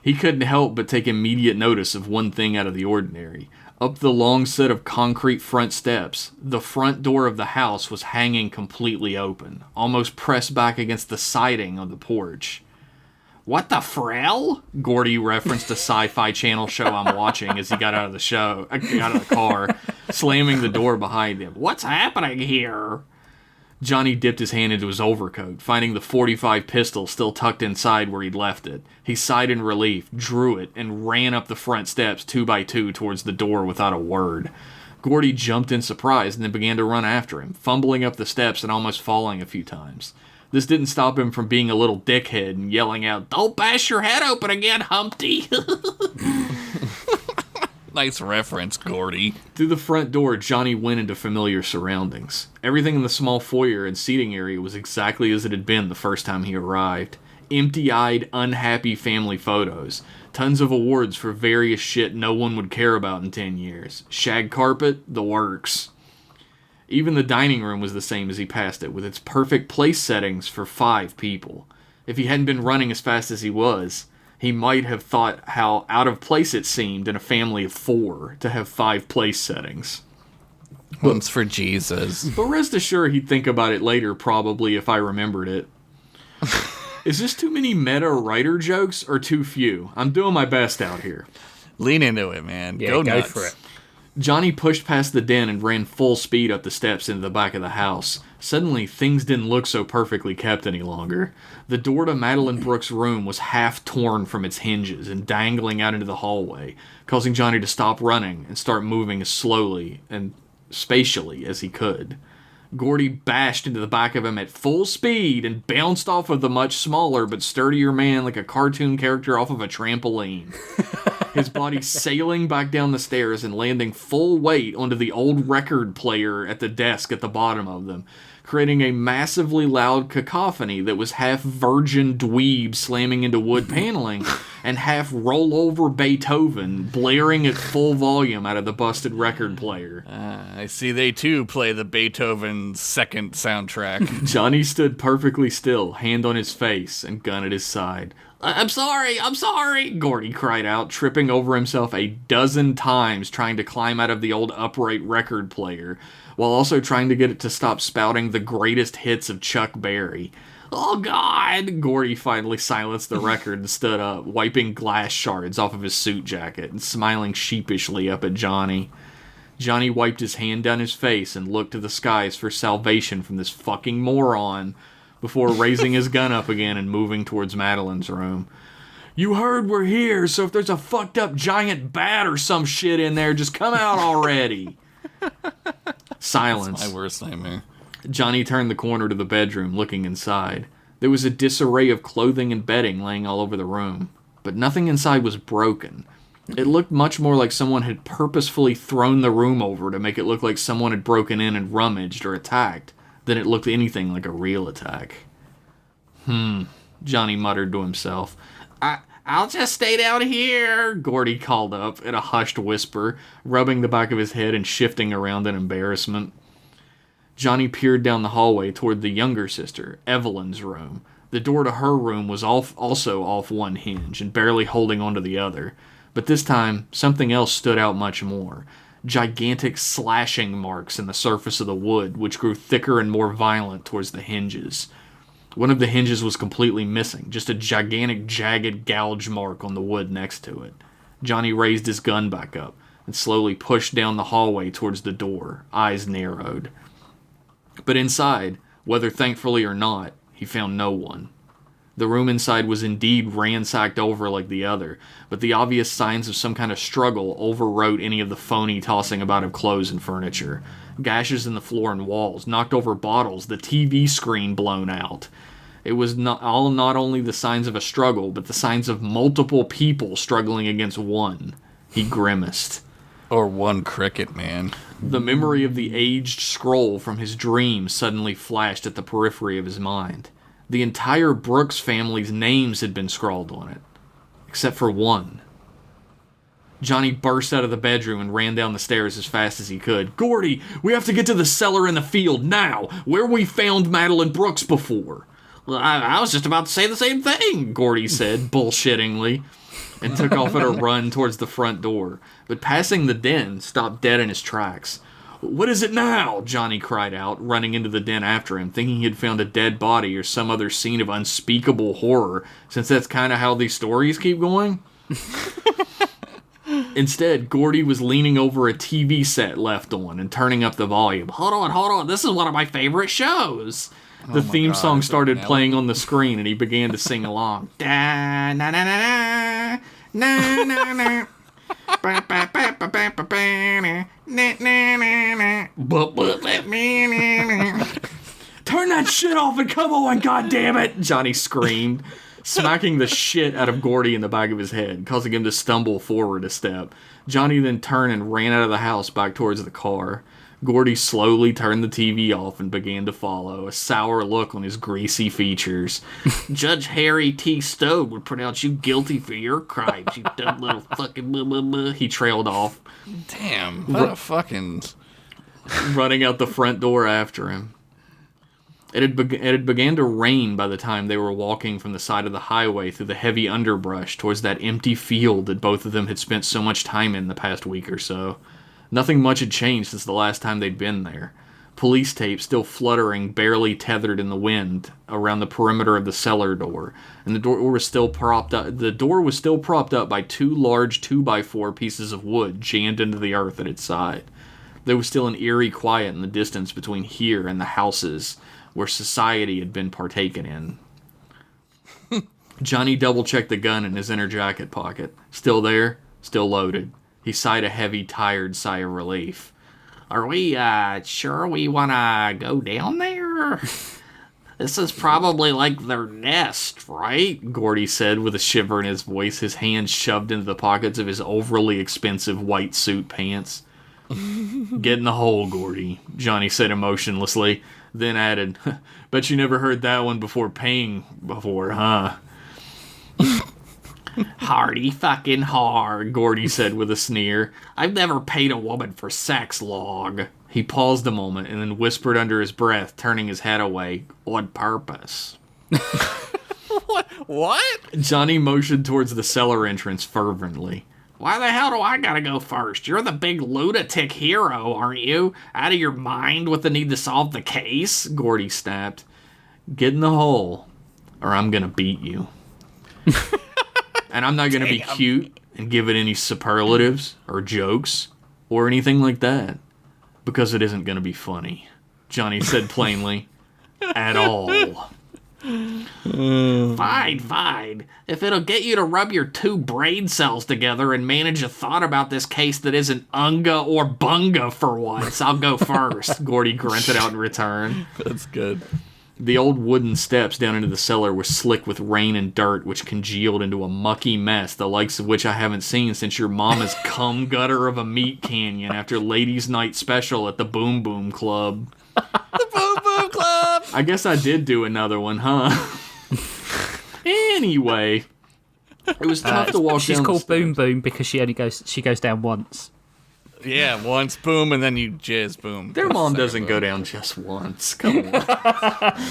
he couldn't help but take immediate notice of one thing out of the ordinary. Up the long set of concrete front steps, the front door of the house was hanging completely open, almost pressed back against the siding of the porch. What the frell? Gordy referenced a sci-fi channel show I'm watching as he got out of the car, slamming the door behind him. What's happening here? Johnny dipped his hand into his overcoat, finding the .45 pistol still tucked inside where he'd left it. He sighed in relief, drew it, and ran up the front steps 2 by 2 towards the door without a word. Gordy jumped in surprise and then began to run after him, fumbling up the steps and almost falling a few times. This didn't stop him from being a little dickhead and yelling out, "Don't bash your head open again, Humpty!" Nice reference, Gordy. Through the front door, Johnny went into familiar surroundings. Everything in the small foyer and seating area was exactly as it had been the first time he arrived. Empty-eyed, unhappy family photos. Tons of awards for various shit no one would care about in 10 years. Shag carpet, the works. Even the dining room was the same as he passed it, with its perfect place settings for 5 people. If he hadn't been running as fast as he was, he might have thought how out of place it seemed in a family of 4 to have 5 place settings. One's for Jesus. But rest assured he'd think about it later, probably, if I remembered it. Is this too many meta writer jokes or too few? I'm doing my best out here. Lean into it, man. Yeah, Go go nuts. for it. Johnny pushed past the den and ran full speed up the steps into the back of the house. Suddenly, things didn't look so perfectly kept any longer. The door to Madeline Brooks' room was half torn from its hinges and dangling out into the hallway, causing Johnny to stop running and start moving as slowly and spatially as he could. Gordy bashed into the back of him at full speed and bounced off of the much smaller but sturdier man like a cartoon character off of a trampoline. His body sailing back down the stairs and landing full weight onto the old record player at the desk at the bottom of them, creating a massively loud cacophony that was half virgin dweeb slamming into wood paneling and half roll-over Beethoven blaring at full volume out of the busted record player. I see they too play the Beethoven second soundtrack. Johnny stood perfectly still, hand on his face and gun at his side. I'm sorry, Gordy cried out, tripping over himself a dozen times trying to climb out of the old upright record player, while also trying to get it to stop spouting the greatest hits of Chuck Berry. Oh, God! Gordy finally silenced the record and stood up, wiping glass shards off of his suit jacket and smiling sheepishly up at Johnny. Johnny wiped his hand down his face and looked to the skies for salvation from this fucking moron before raising his gun up again and moving towards Madeline's room. You heard we're here, so if there's a fucked up giant bat or some shit in there, just come out already. Silence. That's my worst nightmare. Johnny turned the corner to the bedroom, looking inside. There was a disarray of clothing and bedding laying all over the room, but nothing inside was broken. It looked much more like someone had purposefully thrown the room over to make it look like someone had broken in and rummaged or attacked, than it looked anything like a real attack. Johnny muttered to himself. I'll just stay down here, Gordy called up in a hushed whisper, rubbing the back of his head and shifting around in embarrassment. Johnny peered down the hallway toward the younger sister, Evelyn's room. The door to her room was also off one hinge and barely holding onto the other. But this time, something else stood out much more. Gigantic slashing marks in the surface of the wood, which grew thicker and more violent towards the hinges. One of the hinges was completely missing, just a gigantic jagged gouge mark on the wood next to it. Johnny raised his gun back up and slowly pushed down the hallway towards the door, eyes narrowed. But inside, whether thankfully or not, he found no one. The room inside was indeed ransacked over like the other, but the obvious signs of some kind of struggle overwrote any of the phony tossing about of clothes and furniture. Gashes in the floor and walls, knocked over bottles, the TV screen blown out. It was not only the signs of a struggle, but the signs of multiple people struggling against one. He grimaced. Or one cricket, man. The memory of the aged scroll from his dream suddenly flashed at the periphery of his mind. The entire Brooks family's names had been scrawled on it, except for one. Johnny burst out of the bedroom and ran down the stairs as fast as he could. Gordy, we have to get to the cellar in the field now, where we found Madeline Brooks before. Well, I was just about to say the same thing, Gordy said, bullshittingly, and took off at a run towards the front door, but passing the den, stopped dead in his tracks. What is it now? Johnny cried out, running into the den after him, thinking he had found a dead body or some other scene of unspeakable horror, since that's kind of how these stories keep going. Instead, Gordy was leaning over a TV set left on and turning up the volume. Hold on, this is one of my favorite shows. The theme song started playing on the screen, and he began to sing along. Da na na na na na na na. Turn that shit off and come on, goddammit! Johnny screamed, smacking the shit out of Gordy in the back of his head, causing him to stumble forward a step. Johnny then turned and ran out of the house back towards the car. Gordy slowly turned the TV off and began to follow, a sour look on his greasy features. Judge Harry T. Stone would pronounce you guilty for your crimes, you dumb little fucking blah. He trailed off. Damn, what a fucking... Running out the front door after him. It had began to rain by the time they were walking from the side of the highway through the heavy underbrush towards that empty field that both of them had spent so much time in the past week or so. Nothing much had changed since the last time they'd been there. Police tape still fluttering, barely tethered in the wind around the perimeter of the cellar door, and the door was still propped up. The door was still propped up by two large 2x4 pieces of wood jammed into the earth at its side. There was still an eerie quiet in the distance between here and the houses where society had been partaken in. Johnny double-checked the gun in his inner jacket pocket. Still there, still loaded. He sighed a heavy, tired sigh of relief. Are we, sure we wanna go down there? This is probably like their nest, right? Gordy said with a shiver in his voice, his hands shoved into the pockets of his overly expensive white suit pants. Get in the hole, Gordy, Johnny said emotionlessly, then added, bet you never heard that one before paying before, huh? Hardy fucking har, Gordy said with a sneer. I've never paid a woman for sex, log. He paused a moment and then whispered under his breath, turning his head away, on purpose. What? Johnny motioned towards the cellar entrance fervently. Why the hell do I gotta go first? You're the big lunatic hero, aren't you? Out of your mind with the need to solve the case? Gordy snapped. Get in the hole, or I'm gonna beat you. And I'm not gonna be cute and give it any superlatives or jokes or anything like that, because it isn't gonna be funny, Johnny said plainly. At all. Fine. If it'll get you to rub your two brain cells together and manage a thought about this case that isn't unga or bunga for once, I'll go first, Gordy grunted out in return. That's good. The old wooden steps down into the cellar were slick with rain and dirt, which congealed into a mucky mess, the likes of which I haven't seen since your mama's cum gutter of a meat canyon after ladies' night special at the Boom Boom Club. The Boom Boom Club! I guess I did do another one, huh? Anyway, it was tough to walk down the stairs. She's called Boom Boom because she goes down once. Yeah, once, boom, and then you jizz, boom. Their mom doesn't go down just once. Come on.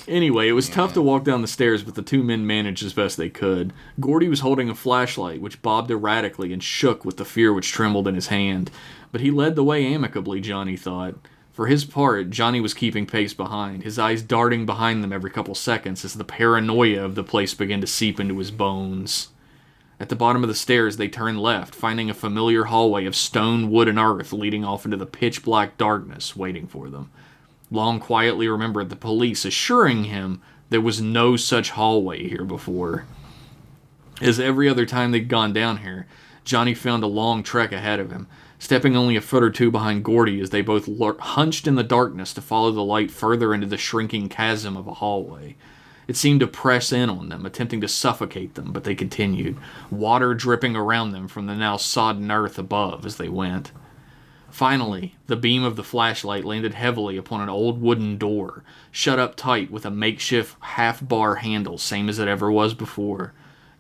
Anyway, it was tough to walk down the stairs, but the two men managed as best they could. Gordy was holding a flashlight, which bobbed erratically and shook with the fear which trembled in his hand. But he led the way amicably, Johnny thought. For his part, Johnny was keeping pace behind, his eyes darting behind them every couple seconds as the paranoia of the place began to seep into his bones. At the bottom of the stairs, they turned left, finding a familiar hallway of stone, wood, and earth leading off into the pitch-black darkness waiting for them. Long quietly remembered the police assuring him there was no such hallway here before. As every other time they'd gone down here, Johnny found a long trek ahead of him, stepping only a foot or two behind Gordy as they both hunched in the darkness to follow the light further into the shrinking chasm of a hallway. It seemed to press in on them, attempting to suffocate them, but they continued, water dripping around them from the now sodden earth above as they went. Finally, the beam of the flashlight landed heavily upon an old wooden door, shut up tight with a makeshift half-bar handle, same as it ever was before.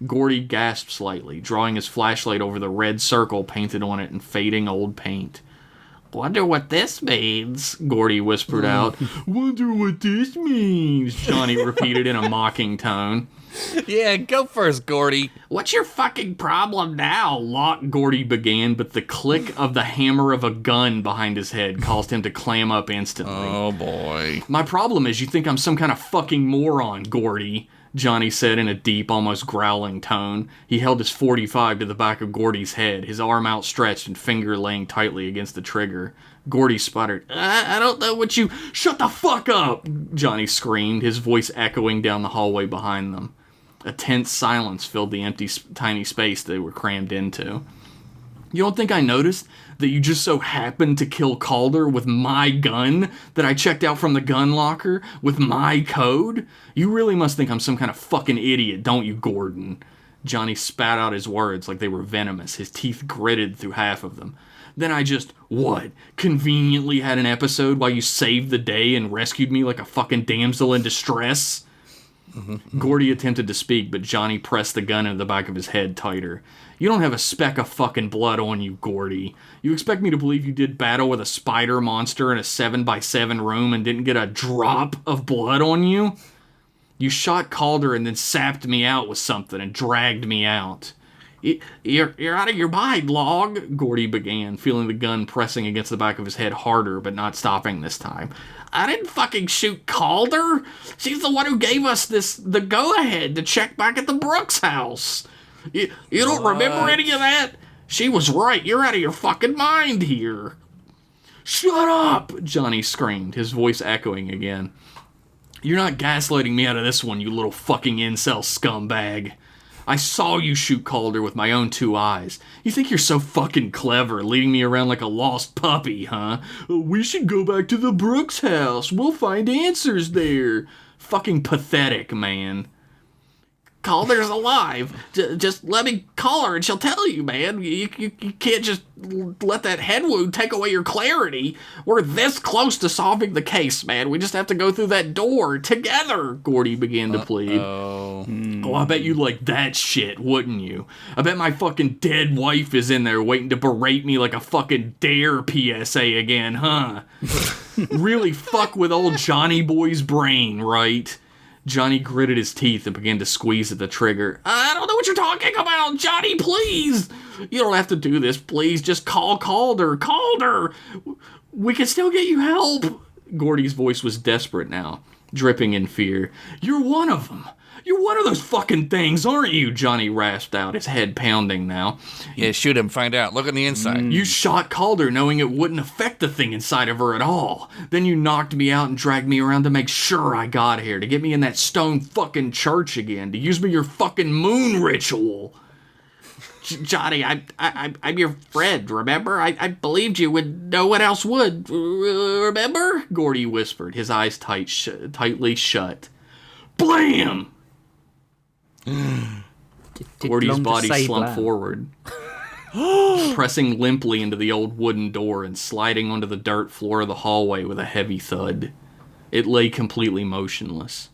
Gordy gasped slightly, drawing his flashlight over the red circle painted on it in fading old paint. Wonder what this means, Gordy whispered out. Wonder what this means, Johnny repeated in a mocking tone. Yeah, go first, Gordy. What's your fucking problem now, Gordy began, but the click of the hammer of a gun behind his head caused him to clam up instantly. Oh, boy. My problem is you think I'm some kind of fucking moron, Gordy, Johnny said in a deep, almost growling tone. He held his .45 to the back of Gordy's head, his arm outstretched and finger laying tightly against the trigger. Gordy sputtered, I don't know what you... Shut the fuck up! Johnny screamed, his voice echoing down the hallway behind them. A tense silence filled the empty, tiny space they were crammed into. You don't think I noticed that you just so happened to kill Calder with my gun that I checked out from the gun locker with my code? You really must think I'm some kind of fucking idiot, don't you, Gordon? Johnny spat out his words like they were venomous, his teeth gritted through half of them. Then I just, conveniently had an episode while you saved the day and rescued me like a fucking damsel in distress? Gordy attempted to speak, but Johnny pressed the gun into the back of his head tighter. You don't have a speck of fucking blood on you, Gordy. You expect me to believe you did battle with a spider monster in a 7x7 room and didn't get a drop of blood on you? You shot Calder and then sapped me out with something and dragged me out. You're out of your mind, Log, Gordy began, feeling the gun pressing against the back of his head harder, but not stopping this time. I didn't fucking shoot Calder. She's the one who gave us the go-ahead to check back at the Brooks house. You don't remember any of that? She was right. You're out of your fucking mind here. Shut up, Johnny screamed, his voice echoing again. You're not gaslighting me out of this one, you little fucking incel scumbag. I saw you shoot Calder with my own 2 eyes. You think you're so fucking clever, leading me around like a lost puppy, huh? We should go back to the Brooks house. We'll find answers there. Fucking pathetic, man. Calder's alive. Just let me call her and she'll tell you, man. You can't just let that head wound take away your clarity. We're this close to solving the case, man. We just have to go through that door together, Gordy began to plead. Oh, I bet you like that shit, wouldn't you? I bet my fucking dead wife is in there waiting to berate me like a fucking dare PSA again, huh? Really fuck with old Johnny Boy's brain, right? Johnny gritted his teeth and began to squeeze at the trigger. I don't know what you're talking about, Johnny, please! You don't have to do this, please. Just call Calder. Calder! We can still get you help. Gordy's voice was desperate now, dripping in fear. You're one of them. You're one of those fucking things, aren't you? Johnny rasped out, his head pounding now. Yeah, shoot him, find out. Look on the inside. You shot Calder knowing it wouldn't affect the thing inside of her at all. Then you knocked me out and dragged me around to make sure I got here, to get me in that stone fucking church again, to use me your fucking moon ritual. Johnny, I'm your friend, remember? I believed you when no one else would. Remember? Gordy whispered, his eyes tightly shut. Blam! Gordy's body slumped forward, pressing limply into the old wooden door and sliding onto the dirt floor of the hallway with a heavy thud. It lay completely motionless.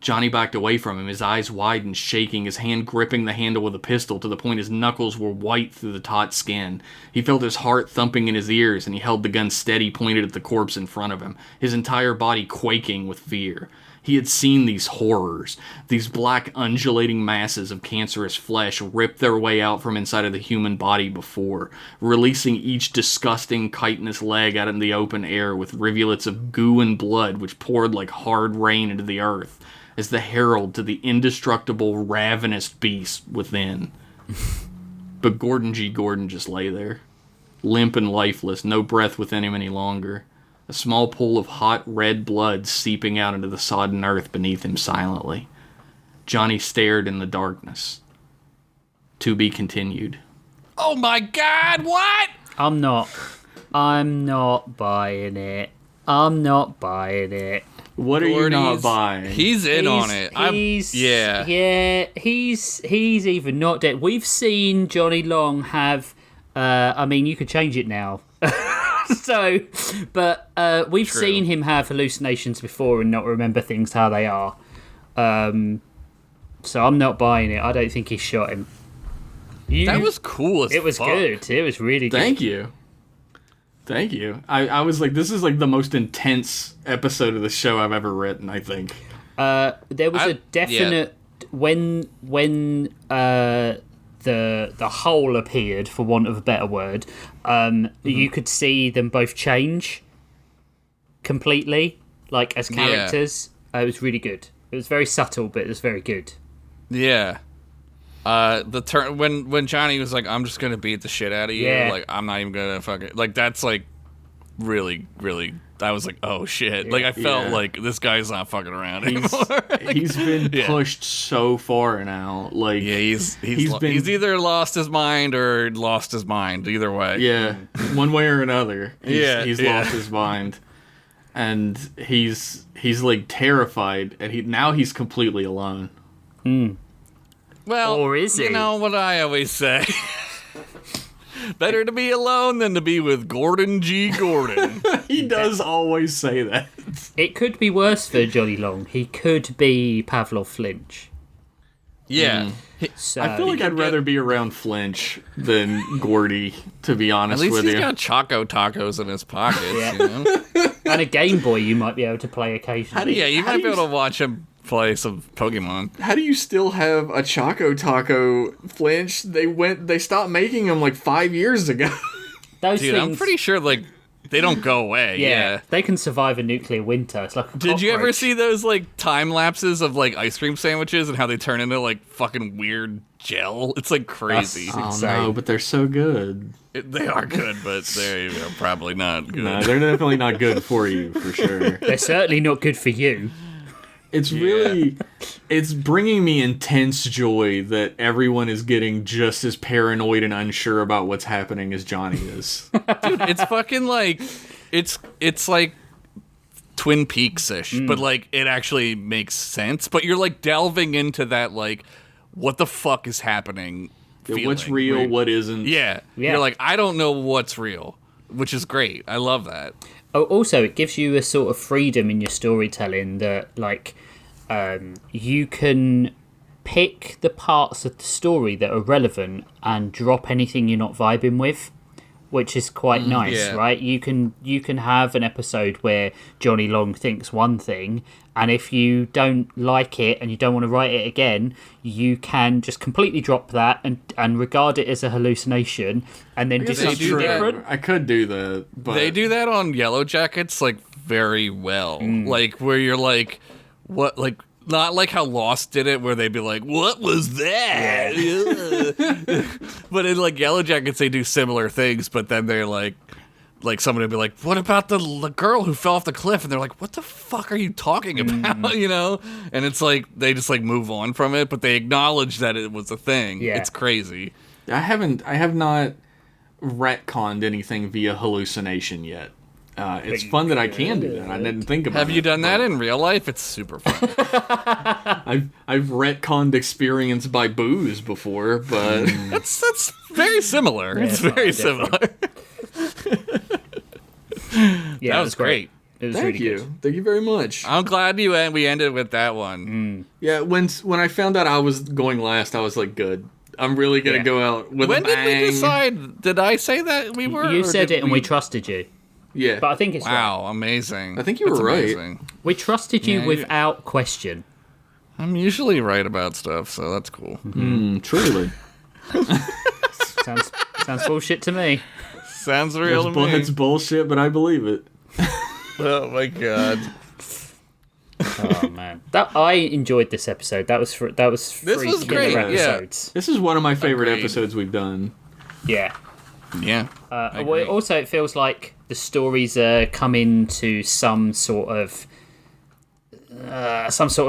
Johnny backed away from him, his eyes widened, shaking, his hand gripping the handle of the pistol to the point his knuckles were white through the taut skin. He felt his heart thumping in his ears, and he held the gun steady, pointed at the corpse in front of him, his entire body quaking with fear. He had seen these horrors, these black undulating masses of cancerous flesh rip their way out from inside of the human body before, releasing each disgusting chitinous leg out in the open air with rivulets of goo and blood which poured like hard rain into the earth as the herald to the indestructible, ravenous beast within. But Gordon G. Gordon just lay there, limp and lifeless, no breath within him any longer. A small pool of hot red blood seeping out into the sodden earth beneath him silently. Johnny stared in the darkness. To be continued. Oh my god, what? I'm not buying it. I'm not buying it. What are you not buying? He's in on it. He's even not dead. We've seen Johnny Long have, I mean, you could change it now. But we've seen him have hallucinations before and not remember things how they are. So I'm not buying it. I don't think he shot him. That was cool as fuck. It was good. It was really good. Thank you. I was like, this is like the most intense episode of the show I've ever written, I think. There was a definite... Yeah. When the hole appeared, for want of a better word, you could see them both change completely, like as characters. Yeah. It was really good. It was very subtle, but it was very good. Yeah. The turn when Johnny was like, "I'm just gonna beat the shit out of you," like I'm not even gonna fucking like. That's like really, really. I was like, "Oh shit!" Like I felt like this guy's not fucking around anymore. He's been pushed so far now. Like he's either lost his mind or lost his mind. Either way, one way or another. He's lost his mind, and he's like terrified, and he's completely alone. Well, or is he? You know what I always say. Better to be alone than to be with Gordon G. Gordon. He does always say that. It could be worse for Johnny Long. He could be Pavlov Flinch. Yeah. So, I feel like I'd rather be around Flinch than Gordy, to be honest with you. At least he's got Choco Tacos in his pockets, you know? And a Game Boy you might be able to play occasionally. You might be able to watch him play some Pokemon. How do you still have a Choco Taco, Flinch? They stopped making them like 5 years ago. Those things, I'm pretty sure like they don't go away. Yeah. They can survive a nuclear winter. It's like a Did you ever see those like time lapses of like ice cream sandwiches and how they turn into like fucking weird gel? It's like crazy. Oh no, but they're so good. They are good, but they're probably not good. No, they're definitely not good for you, for sure. They're certainly not good for you. It's really, it's bringing me intense joy that everyone is getting just as paranoid and unsure about what's happening as Johnny is. Dude, it's fucking like, it's like Twin Peaks-ish, but like it actually makes sense. But you're like delving into that like, what the fuck is happening? What's real? What isn't? Yeah. You're like, I don't know what's real, which is great. I love that. Oh, also, it gives you a sort of freedom in your storytelling that, like, you can pick the parts of the story that are relevant and drop anything you're not vibing with, which is quite nice, right? You can have an episode where Johnny Long thinks one thing, and if you don't like it and you don't want to write it again, you can just completely drop that and regard it as a hallucination, and then do something different. I could do that, but They do that on Yellow Jackets like very well. Like where you're like, what, like, not like how Lost did it, where they'd be like, "What was that?" But in like Yellow Jackets, they do similar things, but then they're like somebody would be like, "What about the girl who fell off the cliff?" And they're like, "What the fuck are you talking about?" You know? And it's like they just like move on from it, but they acknowledge that it was a thing. Yeah. It's crazy. I have not retconned anything via hallucination yet. It's fun that I can do that. I didn't think about it. Have you done that in real life? It's super fun. I've retconned experience by booze before, but That's very similar. It's very similar. Yeah, That was great. It was thank really you. good. Thank you very much. I'm glad we ended with that one. Yeah, when I found out I was going last, I was like, good. I'm really gonna go out with When a bang. did we decide? Did I say that we were? You or said did it and we trusted you. Yeah, But I think it's right. Wow, amazing. I think you were That's right. amazing. We trusted you Yeah, without question. I'm usually right about stuff, so that's cool. truly. Sounds bullshit to me. Sounds real to me. It's bullshit, but I believe it. Oh my god. Oh man, I enjoyed this episode. That was three was great, killer yeah. episodes. This is one of my favorite Agreed. episodes we've done. Yeah. Yeah. Well, also, it feels like the stories are coming to some sort of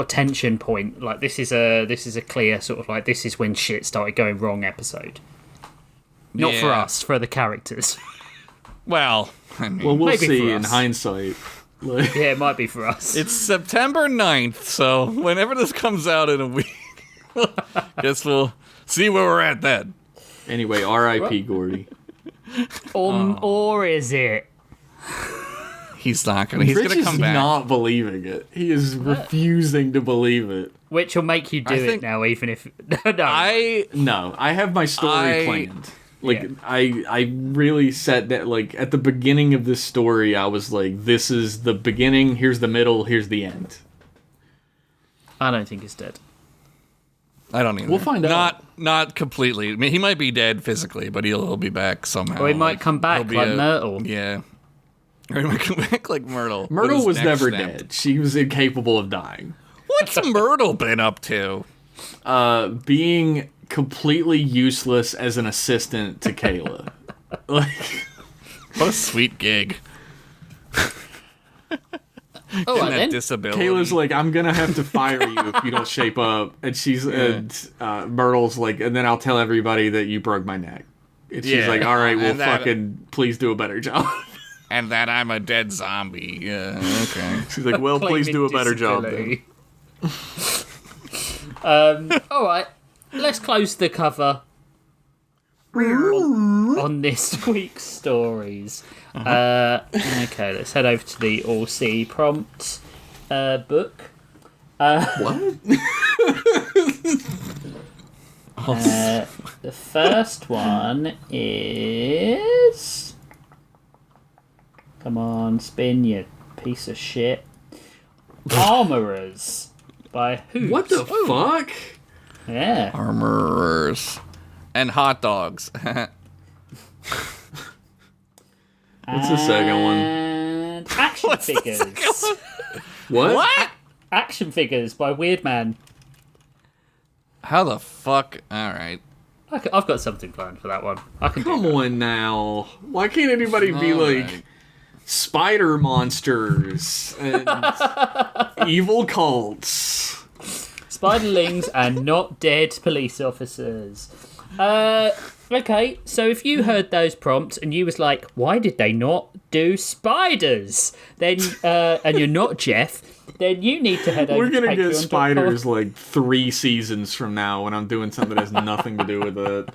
tension point. Like this is a clear sort of like this is when shit started going wrong episode. Not for Yeah. us, for the characters. Well, I mean, Well, we'll Maybe see for in us. hindsight. Like, Yeah, it might be for us. it's September 9th, so whenever this comes out in a week, guess we'll see where we're at then. anyway, R.I.P. Gordy. Or is it? He's not gonna. He's Rich gonna is come back. not believing it. He is refusing to believe it. Which will make you do I it think- now, even if no. No, I have my story planned. Like Yeah. I really set that, like, at the beginning of this story, I was like, this is the beginning, here's the middle, here's the end. I don't think it's dead. I don't either. We'll find out. Not completely. I mean, he might be dead physically, but he'll be back somehow. Or he might come back he'll be like Myrtle. Yeah. Or he might come back like Myrtle. with Myrtle his was neck never snapped. dead. She was incapable of dying. What's Myrtle been up to? Being completely useless as an assistant to Kayla. Like, What a sweet gig. Oh, And that then. disability. Kayla's like, I'm gonna have to fire you if you don't shape up. And Myrtle's like, and then I'll tell everybody that you broke my neck. And she's Yeah. like, all right, well, And that- fucking, please do a better job. and that I'm a dead zombie. Yeah, okay. She's like, well, please do a better job then. All right, let's close the cover on this week's stories. Okay, let's head over to the All C prompt book. What? The first one is. Come on, spin, you piece of shit. Armorers by Hoops. What the fuck? Yeah. Armorers. And hot dogs. What's the second one? And action figures. What? Action figures by Weird Man. How the fuck? Alright. I've got something planned for that one. I can Come do that. on now. Why can't anybody be like Alright. spider monsters and evil cults? Spiderlings and not dead police officers. Okay, so if you heard those prompts and you was like, why did they not do spiders? Then, and you're not Jeff, then you need to head over We're to gonna get Patreon.com. spiders like 3 seasons from now when I'm doing something that has nothing to do with it.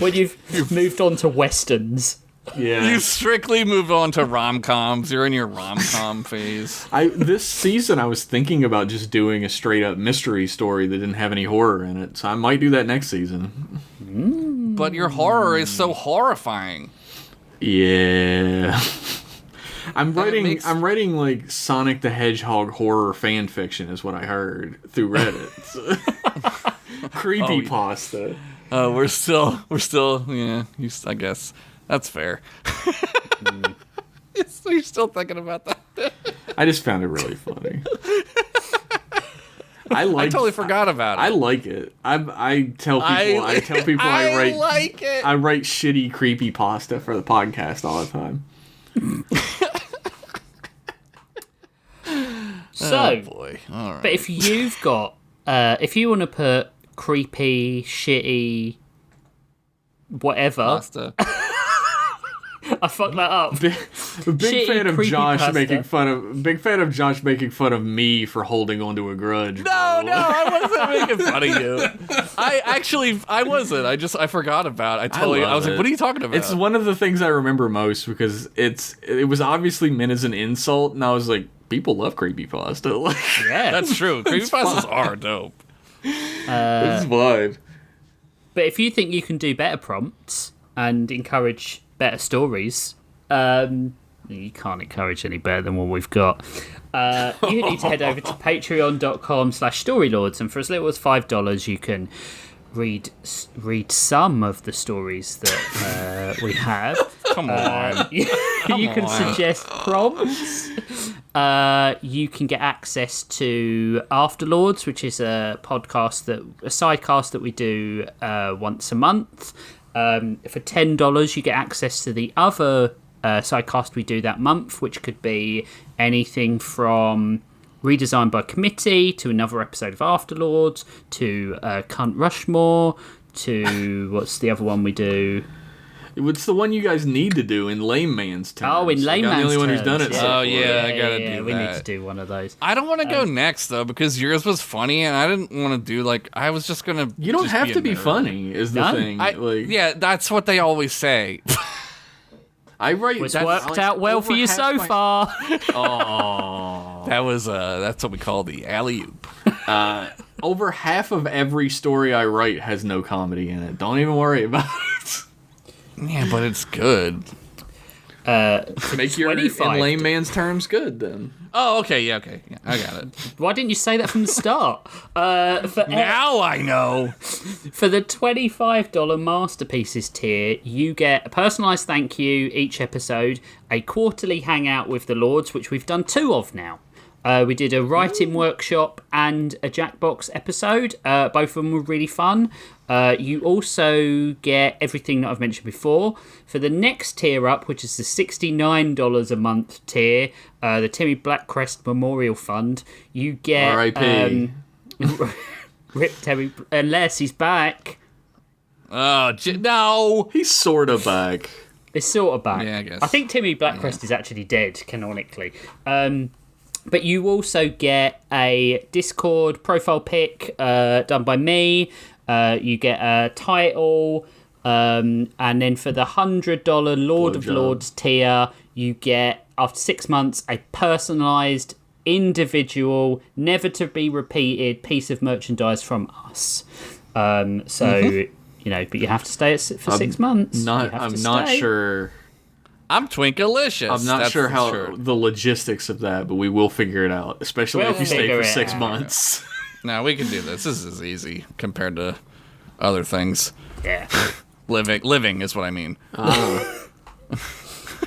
When you've moved on to westerns. Yeah. You strictly move on to rom-coms. You're in your rom-com phase. This season I was thinking about just doing a straight up mystery story that didn't have any horror in it, so I might do that next season. But your horror is so horrifying. Yeah. I'm writing makes- I'm writing like Sonic the Hedgehog horror fan fiction is what I heard through Reddit. Creepy pasta. We're still, yeah, I guess. That's fair. You're still thinking about that. I just found it really funny. I totally forgot about it. I like it. I tell people I like it. I write shitty creepy pasta for the podcast all the time. So, Oh boy. All right. but if you've got, if you want to put creepy, shitty, whatever, Pasta. I fucked that up. Big Shitty fan of Josh creepypasta. making fun of me for holding onto a grudge. No, I wasn't making fun of you. I wasn't. I forgot about it. I was like, what are you talking about? It's one of the things I remember most because it was obviously meant as an insult, and I was like, people love creepypasta. Like, Yeah. That's true. Creepypastas are dope. it's fine. But if you think you can do better prompts and encourage better stories, you can't encourage any better than what we've got. You need to head over to patreon.com/storylords, and for as little as $5 you can read some of the stories that we have. Come on. You can suggest prompts. You can get access to Afterlords, which is a sidecast that we do once a month. For $10, you get access to the other sidecast we do that month, which could be anything from Redesigned by Committee to another episode of Afterlords to Cunt Rushmore to what's the other one we do? It's the one you guys need to do in lame man's terms. Oh, in lame I'm the man's only one who's done it. terms, so yeah. Oh, far. yeah, I gotta do we need that. to do one of those. I don't want to go next though because yours was funny and I didn't want to do I was just gonna. You don't just have a to be nerd. funny. Is the No. thing? Yeah, that's what they always say. I write. It's that's, worked like, out well for over you half so my- far. Oh. That's what we call the alley oop. Over half of every story I write has no comedy in it. Don't even worry about it. Yeah, but it's good. Make your in $25. lame man's terms good then. Oh, okay, yeah, I got it. Why didn't you say that from the start? Now I know. For the $25 Masterpieces tier, you get a personalised thank you each episode, a quarterly hangout with the Lords, which we've done 2 of now. We did a writing workshop and a Jackbox episode. Both of them were really fun. You also get everything that I've mentioned before. For the next tier up, which is the $69 a month tier, the Timmy Blackcrest Memorial Fund, you get... R.I.P. Rip Terry, unless he's back. Oh, no. He's sorta back. It's sort of back. Yeah, I guess. I think Timmy Blackcrest is actually dead, canonically. But you also get a Discord profile pic done by me. You get a title. And then for the $100 Lord of Blowjob. Lords tier, you get, after 6 months, a personalised, individual, never to be repeated piece of merchandise from us. But you have to stay for 6 months. I'm not sure. I'm Twinkalicious. I'm not That's sure for how sure. the logistics of that, but we will figure it out. Especially We'll if you stay figure for it 6 out. months. No, we can do this. This is easy compared to other things. Yeah. Living is what I mean.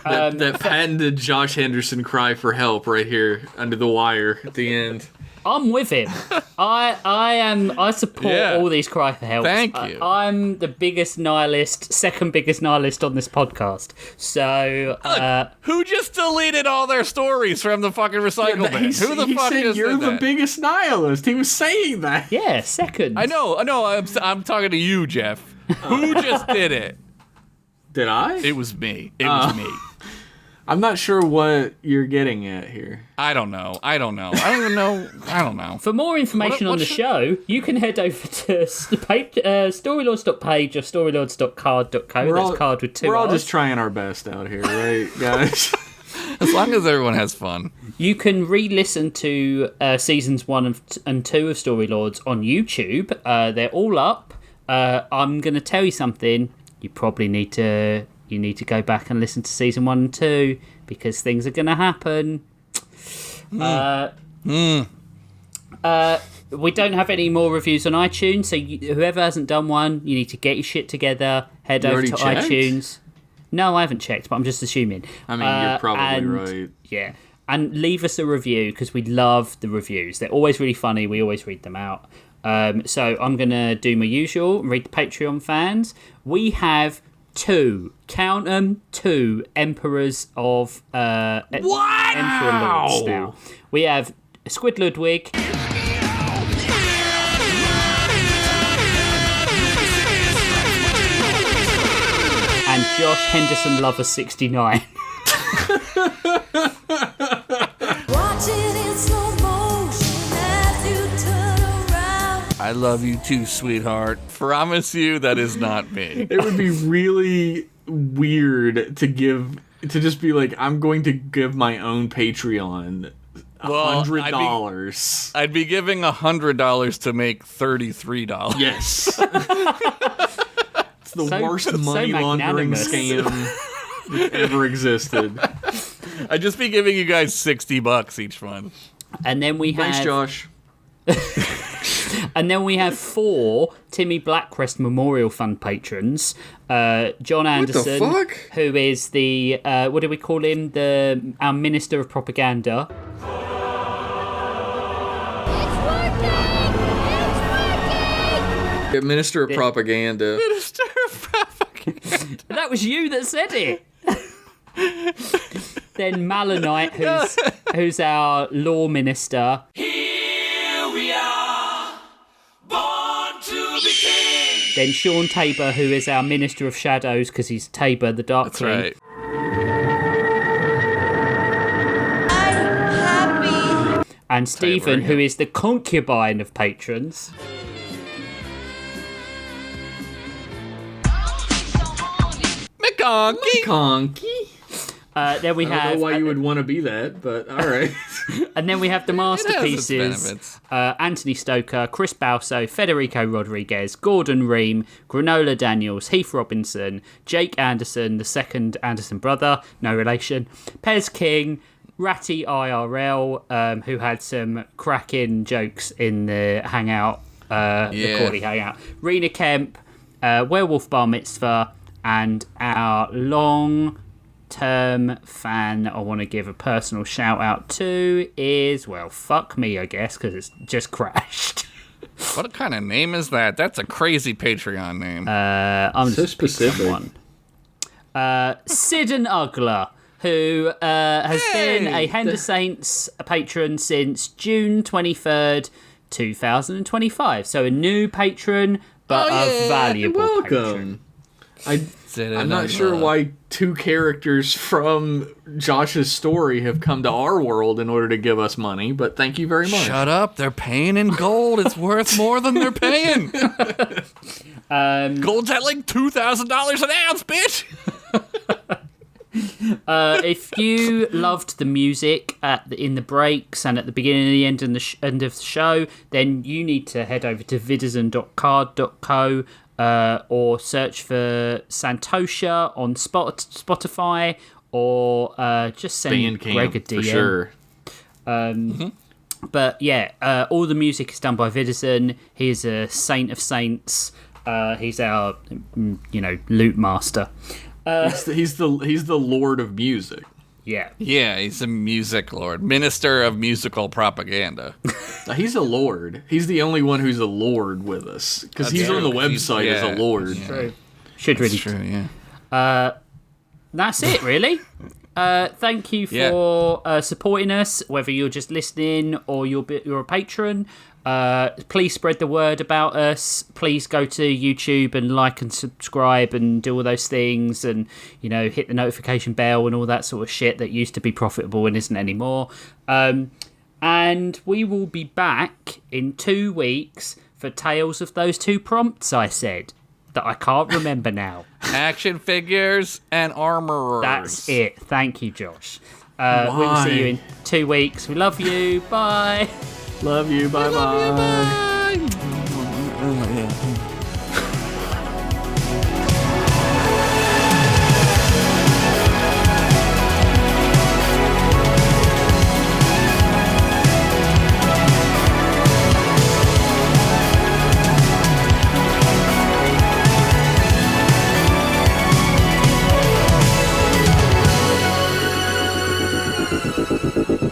That patented Josh Henderson cry for help right here under the wire at the end. I'm with him. I support Yeah. all these cry for help. Thank you. I'm the biggest nihilist, second biggest nihilist on this podcast. So Who just deleted all their stories from the fucking recycle bin? Who the he fuck said just you're did the that? biggest nihilist. He was saying that. yeah, second. I know. I'm talking to you, Jeff. Who just did it? Did I? It was me. It was me. I'm not sure what you're getting at here. I don't know. I don't even know. I don't know. For more information on the show, you can head over to storylords.page or storylords.card.co. That's card with 2 We're all R's. just trying our best out here, right, guys? As long as everyone has fun. You can re-listen to seasons 1 and 2 of Storylords on YouTube. They're all up. I'm going to tell you something. You probably need to go back and listen to season 1 and 2 because things are going to happen. We don't have any more reviews on iTunes, so whoever hasn't done one, you need to get your shit together. Head over to iTunes. No, I haven't checked, but I'm just assuming. I mean, you're probably right. Yeah, and leave us a review because we love the reviews. They're always really funny. We always read them out. So I'm going to do my usual, read the Patreon fans. We have 2, count them, 2 Emperors of Emperor Lords now. We have Squid Ludwig. And Josh Henderson Lover 69. I love you too, sweetheart. Promise you that is not me. It would be really weird to just be like, I'm going to give my own Patreon $100. I'd be giving $100 to make $33. Yes. It's the worst money laundering scam that ever existed. I'd just be giving you guys $60 each month. And then we have... Thanks, Josh. And then we have 4 Timmy Blackcrest Memorial Fund patrons. John Anderson, what the fuck? Who is the what do we call him? Our Minister of Propaganda. Minister of Propaganda. Minister of Propaganda. That was you that said it. Then Malonite, who's our Law Minister. Here we are, born to be king. Then Sean Tabor, who is our Minister of Shadows because he's Tabor the Dark King. Right. I'm happy. And Stephen, who is the concubine of patrons. Conky. Then we I have. don't know why you would want to be that, but all right. And then we have the masterpieces: benefits. Anthony Stoker, Chris Balso, Federico Rodriguez, Gordon Ream, Granola Daniels, Heath Robinson, Jake Anderson, the second Anderson brother, no relation, Pez King, Ratty IRL, who had some cracking jokes in the hangout, the Corley hangout, Rena Kemp, Werewolf Bar Mitzvah, and our long-term fan that I want to give a personal shout-out to is, well, fuck me, I guess, because it's just crashed. What kind of name is that? That's a crazy Patreon name. I'm So just picking specific. one. Sid and Ugler, who has been a Hender Saints patron since June 23rd, 2025. So a new patron, but a valuable patron. I'm not sure why 2 characters from Josh's story have come to our world in order to give us money, but thank you very much. Shut up. They're paying in gold. It's worth more than they're paying. Gold's at like $2,000 an ounce, bitch. If you loved the music in the breaks and at the beginning and the end and end of the show, then you need to head over to vidizen.card.co or search for Santosha on Spotify or just send Greg a DM. For sure. But yeah, all the music is done by Vidizen. He is a saint of saints. He's our, loot master. He's the Lord of Music. Yeah. Yeah, he's a music lord. Minister of musical propaganda. He's a lord. He's the only one who's a lord with us. Because he's on the website as a lord. True. Should really. That's true, yeah. That's it, really. Thank you for supporting us, whether you're just listening or you're a patron. Please spread the word about us. Please go to YouTube and like and subscribe and do all those things, and hit the notification bell and all that sort of shit that used to be profitable and isn't anymore. And we will be back in 2 weeks for Tales of those 2 prompts I said that I can't remember now. Action figures and armorers. That's it. Thank you, Josh. We will see you in 2 weeks. We love you. Bye. Love you. Bye-bye. Yeah.